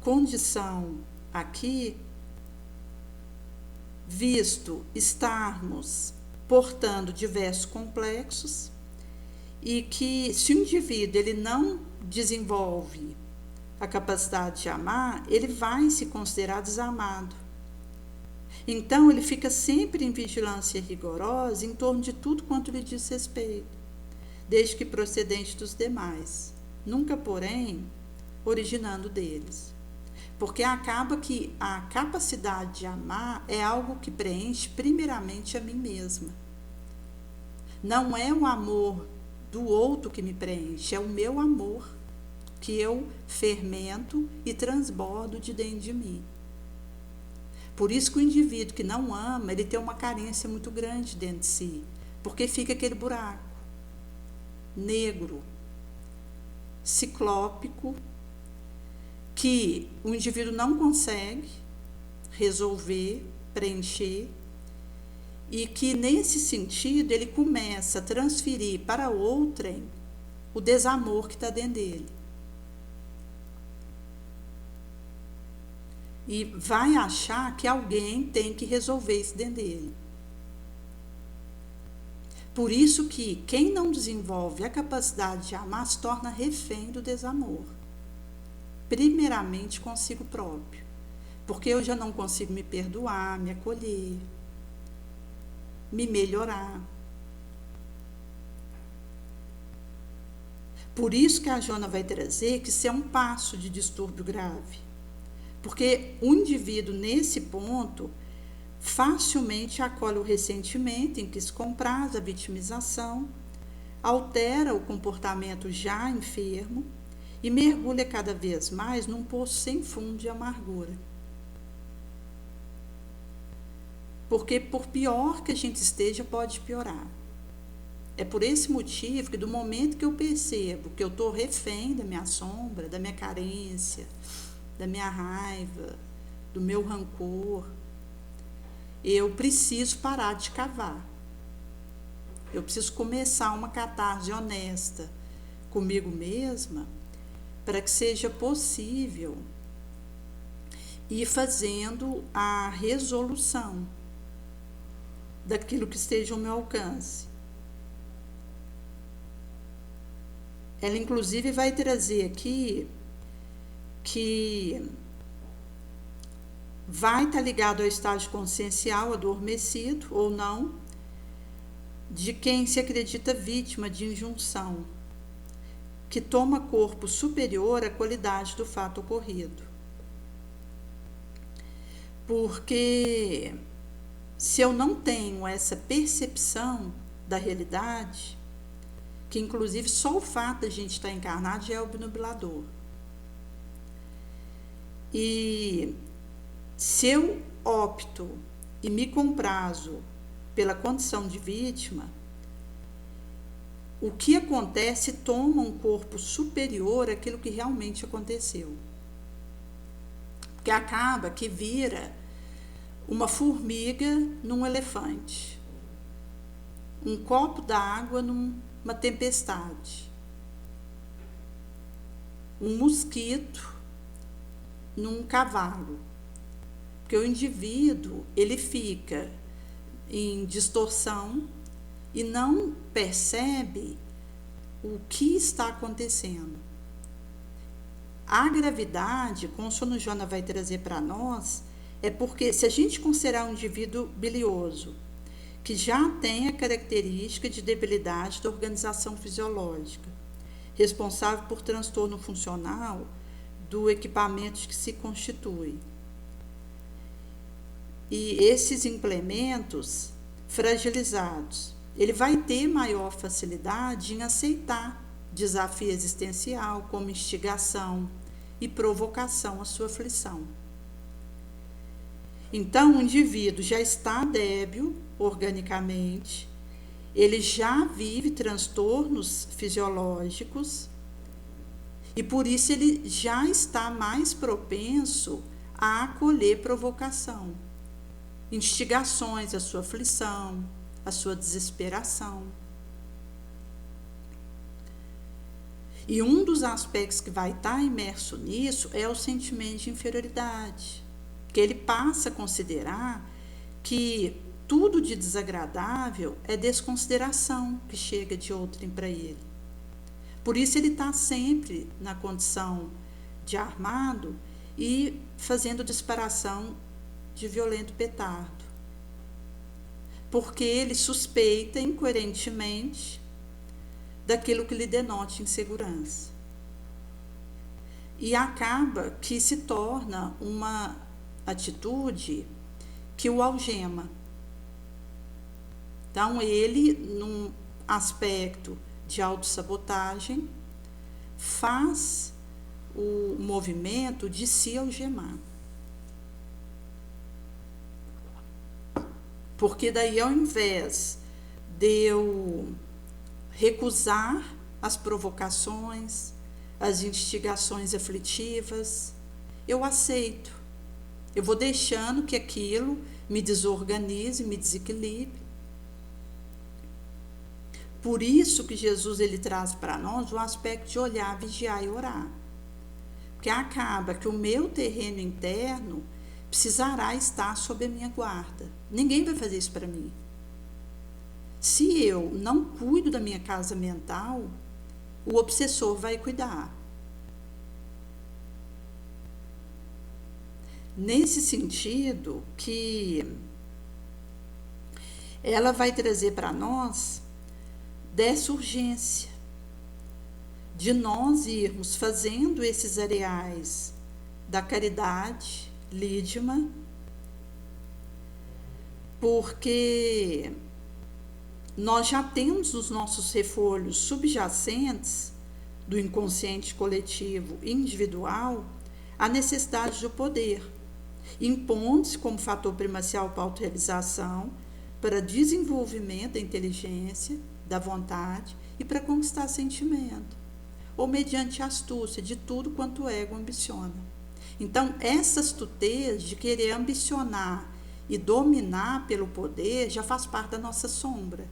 condição aqui, visto estarmos portando diversos complexos, e que se o indivíduo ele não desenvolve a capacidade de amar, ele vai se considerar desamado. Então ele fica sempre em vigilância rigorosa em torno de tudo quanto lhe diz respeito, desde que procedente dos demais, nunca, porém, originando deles. Porque acaba que a capacidade de amar é algo que preenche primeiramente a mim mesma. Não é o amor do outro que me preenche, é o meu amor que eu fermento e transbordo de dentro de mim. Por isso que o indivíduo que não ama, ele tem uma carência muito grande dentro de si, porque fica aquele buraco negro, ciclópico, que o indivíduo não consegue resolver, preencher, e que nesse sentido ele começa a transferir para outrem o desamor que está dentro dele. E vai achar que alguém tem que resolver isso dentro dele. Por isso que quem não desenvolve a capacidade de amar se torna refém do desamor. Primeiramente consigo próprio. Porque eu já não consigo me perdoar, me acolher, me melhorar. Por isso que a Joana vai trazer que isso é um passo de distúrbio grave. Porque o indivíduo, nesse ponto, facilmente acolhe o ressentimento em que se compraz a vitimização, altera o comportamento já enfermo e mergulha cada vez mais num poço sem fundo de amargura. Porque por pior que a gente esteja, pode piorar. É por esse motivo que do momento que eu percebo que eu estou refém da minha sombra, da minha carência, da minha raiva, do meu rancor, eu preciso parar de cavar. Eu preciso começar uma catarse honesta comigo mesma para que seja possível ir fazendo a resolução daquilo que esteja ao meu alcance. Ela inclusive vai trazer aqui que vai estar ligado ao estágio consciencial adormecido ou não, de quem se acredita vítima de injunção, que toma corpo superior à qualidade do fato ocorrido. Porque se eu não tenho essa percepção da realidade, que inclusive só o fato de a gente estar encarnado já é obnubilador. E se eu opto e me comprazo pela condição de vítima, o que acontece toma um corpo superior àquilo que realmente aconteceu. Porque acaba que vira uma formiga num elefante, um copo d'água numa tempestade, um mosquito num cavalo. Porque o indivíduo, ele fica em distorção e não percebe o que está acontecendo. A gravidade, como o Sono Jona vai trazer para nós, é porque se a gente considerar um indivíduo bilioso, que já tem a característica de debilidade da organização fisiológica, responsável por transtorno funcional do equipamento que se constitui. E esses implementos fragilizados, ele vai ter maior facilidade em aceitar desafio existencial como instigação e provocação à sua aflição. Então, o indivíduo já está débil organicamente, ele já vive transtornos fisiológicos e por isso ele já está mais propenso a acolher provocação, instigações à sua aflição, à sua desesperação. E um dos aspectos que vai estar imerso nisso é o sentimento de inferioridade, que ele passa a considerar que tudo de desagradável é desconsideração que chega de outrem para ele. Por isso ele está sempre na condição de armado e fazendo disparação de violento petardo. Porque ele suspeita incoerentemente daquilo que lhe denote insegurança. E acaba que se torna uma atitude que o algema. Então, ele, num aspecto de autossabotagem, faz o movimento de se algemar. Porque daí, ao invés de eu recusar as provocações, as instigações aflitivas, eu aceito. Eu vou deixando que aquilo me desorganize, me desequilibre. Por isso que Jesus ele traz para nós o aspecto de olhar, vigiar e orar. Porque acaba que o meu terreno interno precisará estar sob a minha guarda. Ninguém vai fazer isso para mim. Se eu não cuido da minha casa mental, o obsessor vai cuidar. Nesse sentido que ela vai trazer para nós dessa urgência de nós irmos fazendo esses areais da caridade lídima, porque nós já temos os nossos refolhos subjacentes do inconsciente coletivo e individual a necessidade do poder, impondo-se como fator primacial para a autorrealização, para desenvolvimento da inteligência, da vontade e para conquistar sentimento, ou mediante a astúcia de tudo quanto o ego ambiciona. Então, essa astúcia de querer ambicionar e dominar pelo poder já faz parte da nossa sombra.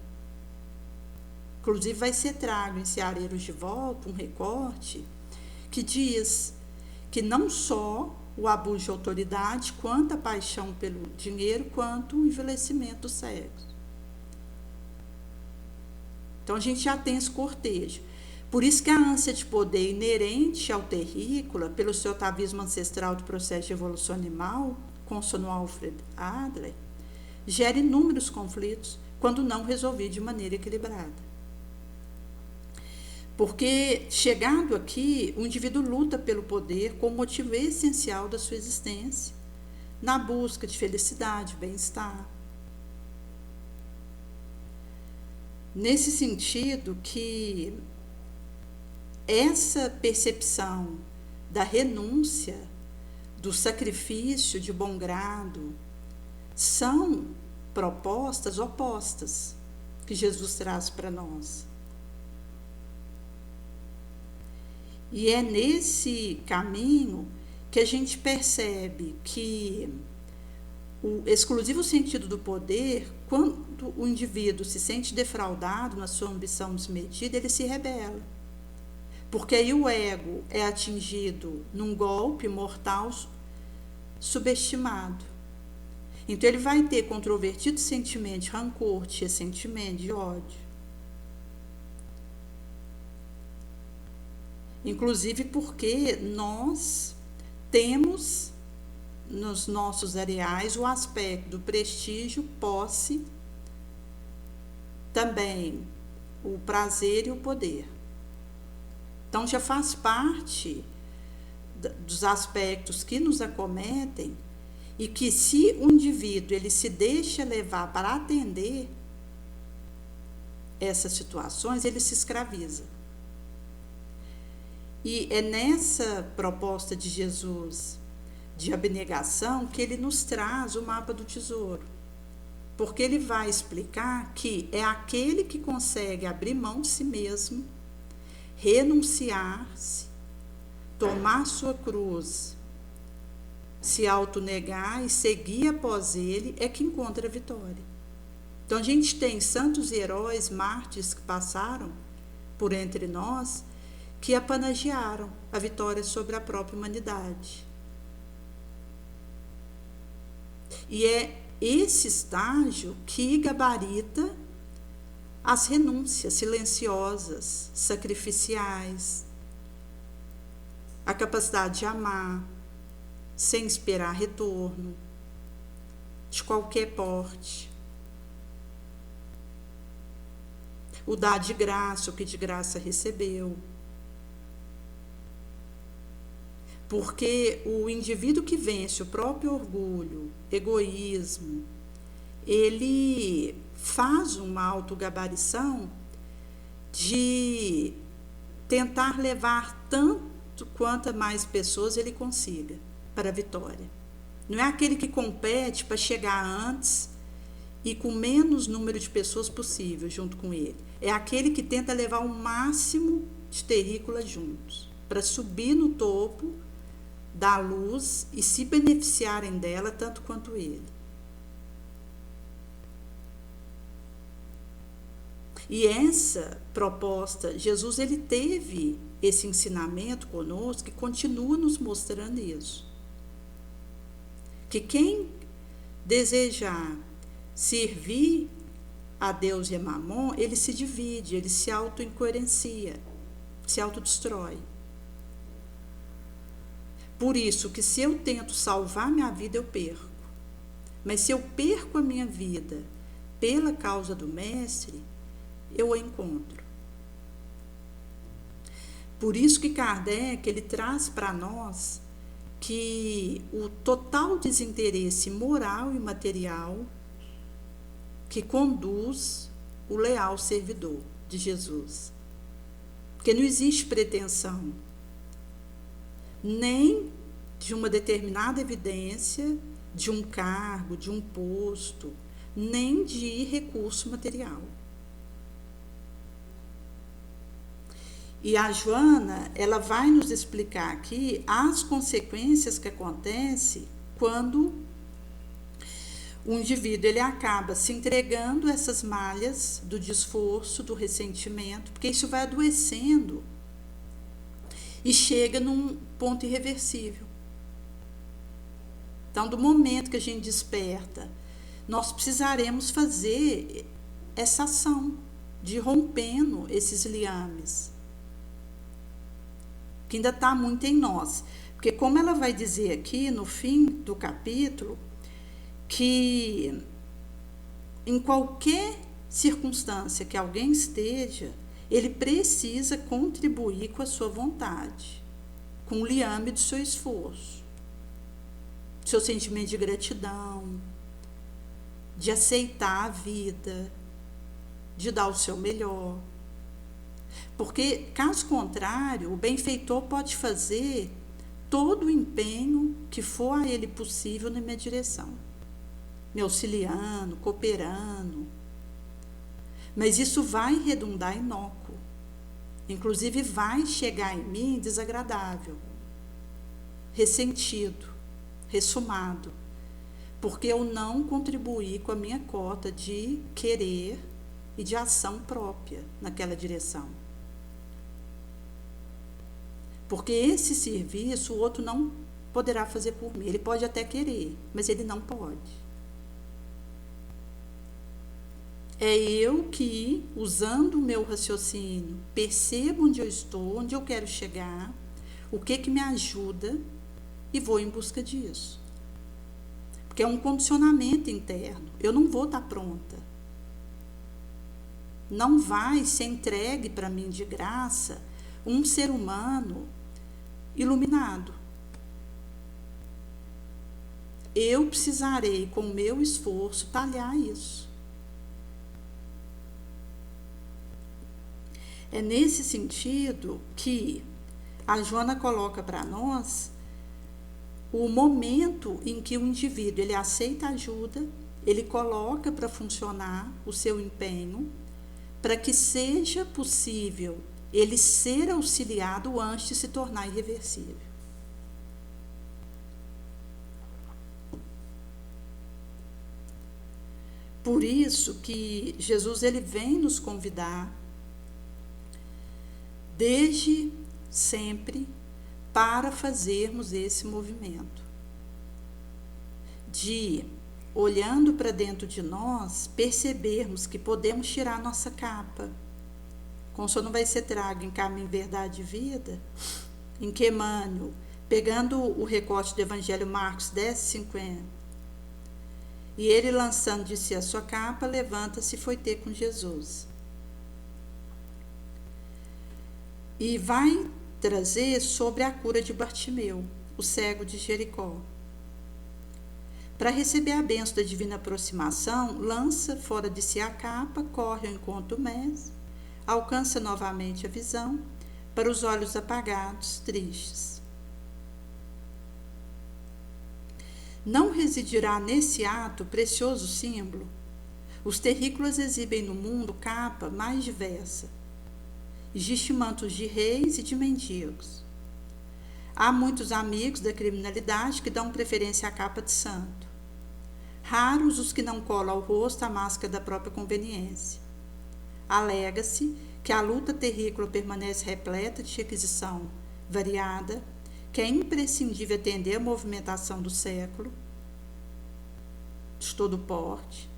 Inclusive, vai ser trago em Ceareiros de Volta um recorte que diz que não só o abuso de autoridade, quanto a paixão pelo dinheiro, quanto o envelhecimento do sexo. Então, a gente já tem esse cortejo. Por isso que a ânsia de poder inerente ao terrícola, pelo seu atavismo ancestral do processo de evolução animal, consono Alfred Adler, gera inúmeros conflitos, quando não resolver de maneira equilibrada. Porque, chegado aqui, o indivíduo luta pelo poder como motivo essencial da sua existência, na busca de felicidade, bem-estar. Nesse sentido que essa percepção da renúncia, do sacrifício de bom grado, são propostas opostas que Jesus traz para nós. E é nesse caminho que a gente percebe que o exclusivo sentido do poder, quando o indivíduo se sente defraudado na sua ambição desmedida, ele se rebela. Porque aí o ego é atingido num golpe mortal subestimado. Então ele vai ter controvertido sentimento de rancor, de ressentimento, de ódio. Inclusive porque nós temos nos nossos areais o aspecto do prestígio, posse, também o prazer e o poder. Então já faz parte dos aspectos que nos acometem e que, se o indivíduo ele se deixa levar para atender essas situações, ele se escraviza. E é nessa proposta de Jesus de abnegação que ele nos traz o mapa do tesouro. Porque ele vai explicar que é aquele que consegue abrir mão de si mesmo, renunciar-se, tomar sua cruz, se autonegar e seguir após ele, é que encontra a vitória. Então a gente tem santos e heróis, mártires que passaram por entre nós, que apanagiaram a vitória sobre a própria humanidade. E é esse estágio que gabarita as renúncias silenciosas, sacrificiais, a capacidade de amar, sem esperar retorno, de qualquer porte. O dar de graça o que de graça recebeu. Porque o indivíduo que vence o próprio orgulho, egoísmo, ele faz uma autogabarição de tentar levar tanto quanto mais pessoas ele consiga para a vitória. Não é aquele que compete para chegar antes e com menos número de pessoas possível junto com ele. É aquele que tenta levar o máximo de terrícolas juntos, para subir no topo da luz e se beneficiarem dela tanto quanto ele. E essa proposta, Jesus ele teve esse ensinamento conosco e continua nos mostrando isso. Que quem desejar servir a Deus e a Mamon, ele se divide, ele se auto-incoerencia, se autodestrói. Por isso que se eu tento salvar minha vida, eu perco. Mas se eu perco a minha vida pela causa do Mestre, eu a encontro. Por isso que Kardec ele traz para nós que o total desinteresse moral e material que conduz o leal servidor de Jesus. Porque não existe pretensão nem de uma determinada evidência, de um cargo, de um posto, nem de recurso material. E a Joana, ela vai nos explicar aqui as consequências que acontecem quando o indivíduo ele acaba se entregando a essas malhas do desforço, do ressentimento, porque isso vai adoecendo e chega num ponto irreversível. Então, do momento que a gente desperta, nós precisaremos fazer essa ação de rompendo esses liames, que ainda está muito em nós. Porque como ela vai dizer aqui no fim do capítulo, que em qualquer circunstância que alguém esteja, ele precisa contribuir com a sua vontade, com o liame do seu esforço, seu sentimento de gratidão, de aceitar a vida, de dar o seu melhor. Porque, caso contrário, o benfeitor pode fazer todo o empenho que for a ele possível na minha direção, me auxiliando, cooperando, mas isso vai redundar inócuo, inclusive vai chegar em mim desagradável, ressentido, ressumado, porque eu não contribuí com a minha cota de querer e de ação própria naquela direção. Porque esse serviço o outro não poderá fazer por mim. Ele pode até querer, mas ele não pode. É eu que, usando o meu raciocínio, percebo onde eu estou, onde eu quero chegar, o que me ajuda e vou em busca disso. Porque é um condicionamento interno. Eu não vou estar pronta. Não vai ser entregue para mim de graça um ser humano iluminado. Eu precisarei, com o meu esforço, talhar isso. É nesse sentido que a Joana coloca para nós o momento em que o indivíduo ele aceita ajuda, ele coloca para funcionar o seu empenho, para que seja possível ele ser auxiliado antes de se tornar irreversível. Por isso que Jesus ele vem nos convidar desde sempre para fazermos esse movimento de, olhando para dentro de nós, percebermos que podemos tirar nossa capa. Como o Senhor não vai ser trago em caminho, verdade e vida, em que Emmanuel, pegando o recorte do Evangelho Marcos 10:50, e ele lançando de si a sua capa, levanta-se e foi ter com Jesus. E vai trazer sobre a cura de Bartimeu, o cego de Jericó. Para receber a bênção da divina aproximação, lança fora de si a capa, corre ao encontro do mestre, alcança novamente a visão, para os olhos apagados, tristes. Não residirá nesse ato precioso símbolo? Os terrícolas exibem no mundo capa mais diversa. Existem mantos de reis e de mendigos. Há muitos amigos da criminalidade que dão preferência à capa de santo. Raros os que não colam ao rosto a máscara da própria conveniência. Alega-se que a luta terrícola permanece repleta de requisição variada, que é imprescindível atender a movimentação do século, de todo porte.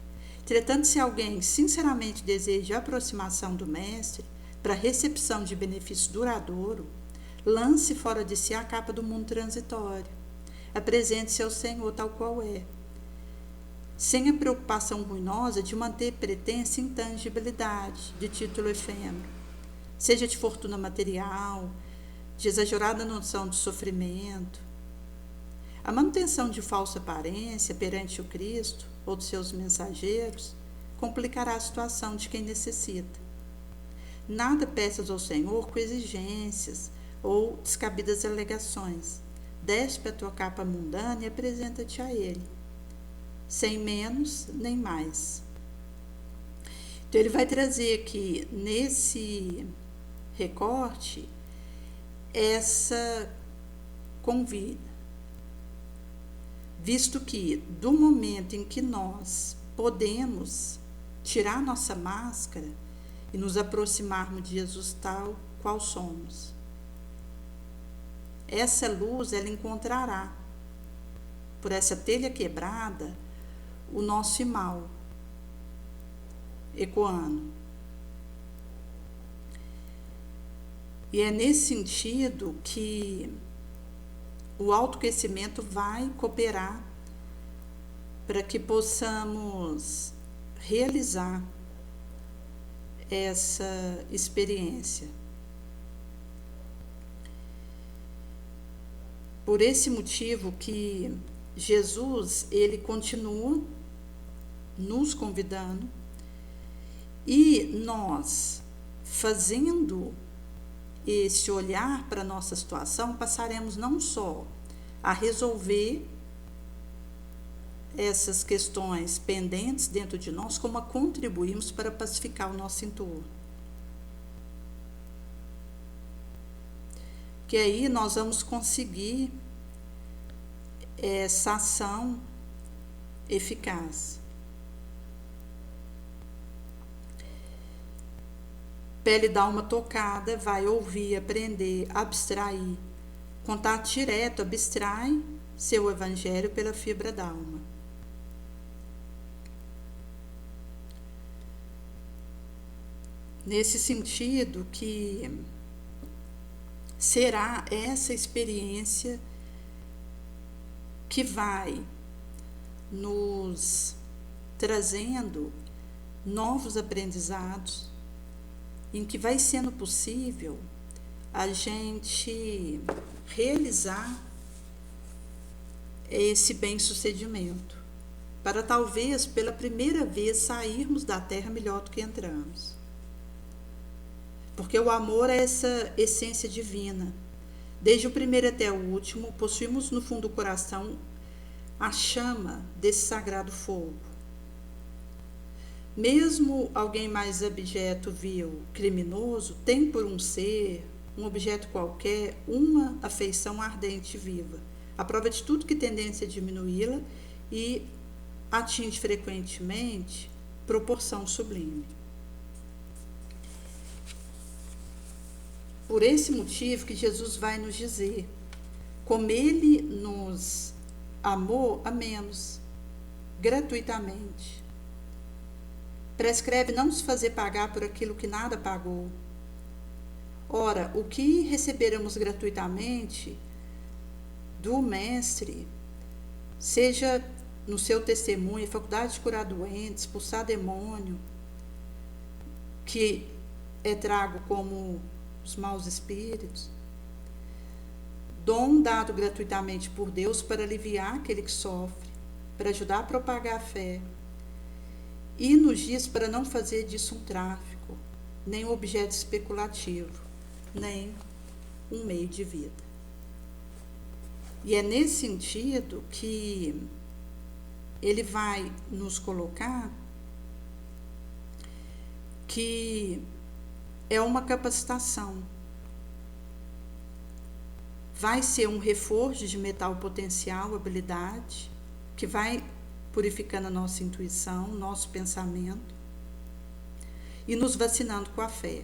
Entretanto, se alguém sinceramente deseja a aproximação do mestre para recepção de benefício duradouro, lance fora de si a capa do mundo transitório, apresente-se ao Senhor tal qual é, sem a preocupação ruinosa de manter pretensa intangibilidade de título efêmero, seja de fortuna material, de exagerada noção de sofrimento. A manutenção de falsa aparência perante o Cristo ou de seus mensageiros complicará a situação de quem necessita. Nada peças ao Senhor com exigências ou descabidas alegações. Despe a tua capa mundana e apresenta-te a Ele, sem menos nem mais. Então ele vai trazer aqui nesse recorte essa convida, visto que do momento em que nós podemos tirar nossa máscara e nos aproximarmos de Jesus tal qual somos, essa luz ela encontrará por essa telha quebrada o nosso mal ecoando. E é nesse sentido que o autoconhecimento vai cooperar para que possamos realizar essa experiência. Por esse motivo que Jesus, ele continua nos convidando, e nós, fazendo esse olhar para a nossa situação, passaremos não só a resolver essas questões pendentes dentro de nós, como a contribuirmos para pacificar o nosso entorno. Que aí nós vamos conseguir essa ação eficaz. Pele dá uma tocada, vai ouvir, aprender, abstrair. Contato direto, abstrai seu evangelho pela fibra da alma. Nesse sentido que será essa experiência que vai nos trazendo novos aprendizados, em que vai sendo possível a gente realizar esse bem-sucedimento, para talvez pela primeira vez sairmos da terra melhor do que entramos. Porque o amor é essa essência divina. Desde o primeiro até o último, possuímos no fundo do coração a chama desse sagrado fogo. Mesmo alguém mais abjeto, vil, criminoso, tem por um ser, um objeto qualquer, uma afeição ardente e viva. A prova de tudo que tendência a diminuí-la e atinge frequentemente proporção sublime. Por esse motivo que Jesus vai nos dizer, como ele nos amou, amemos gratuitamente. Prescreve não nos fazer pagar por aquilo que nada pagou. Ora, o que receberemos gratuitamente do Mestre, seja no seu testemunho, faculdade de curar doentes, expulsar demônio, que é trago como os maus espíritos, dom dado gratuitamente por Deus para aliviar aquele que sofre, para ajudar a propagar a fé, e nos diz para não fazer disso um tráfico, nem um objeto especulativo, nem um meio de vida. E é nesse sentido que ele vai nos colocar que é uma capacitação. Vai ser um reforço de metal potencial, habilidade, que vai purificando a nossa intuição, nosso pensamento, e nos vacinando com a fé.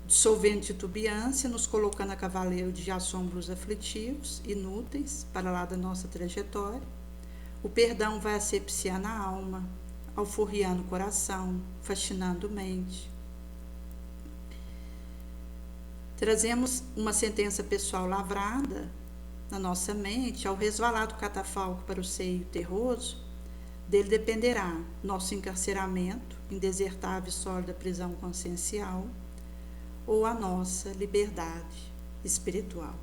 Dissolvendo titubeância, nos colocando a cavaleiro de assombros aflitivos, inúteis, para lá da nossa trajetória. O perdão vai asepsiando a alma, alforriando o coração, fascinando mente. Trazemos uma sentença pessoal lavrada na nossa mente, ao resvalar do catafalco para o seio terroso, dele dependerá nosso encarceramento em desertável e sólida prisão consciencial ou a nossa liberdade espiritual.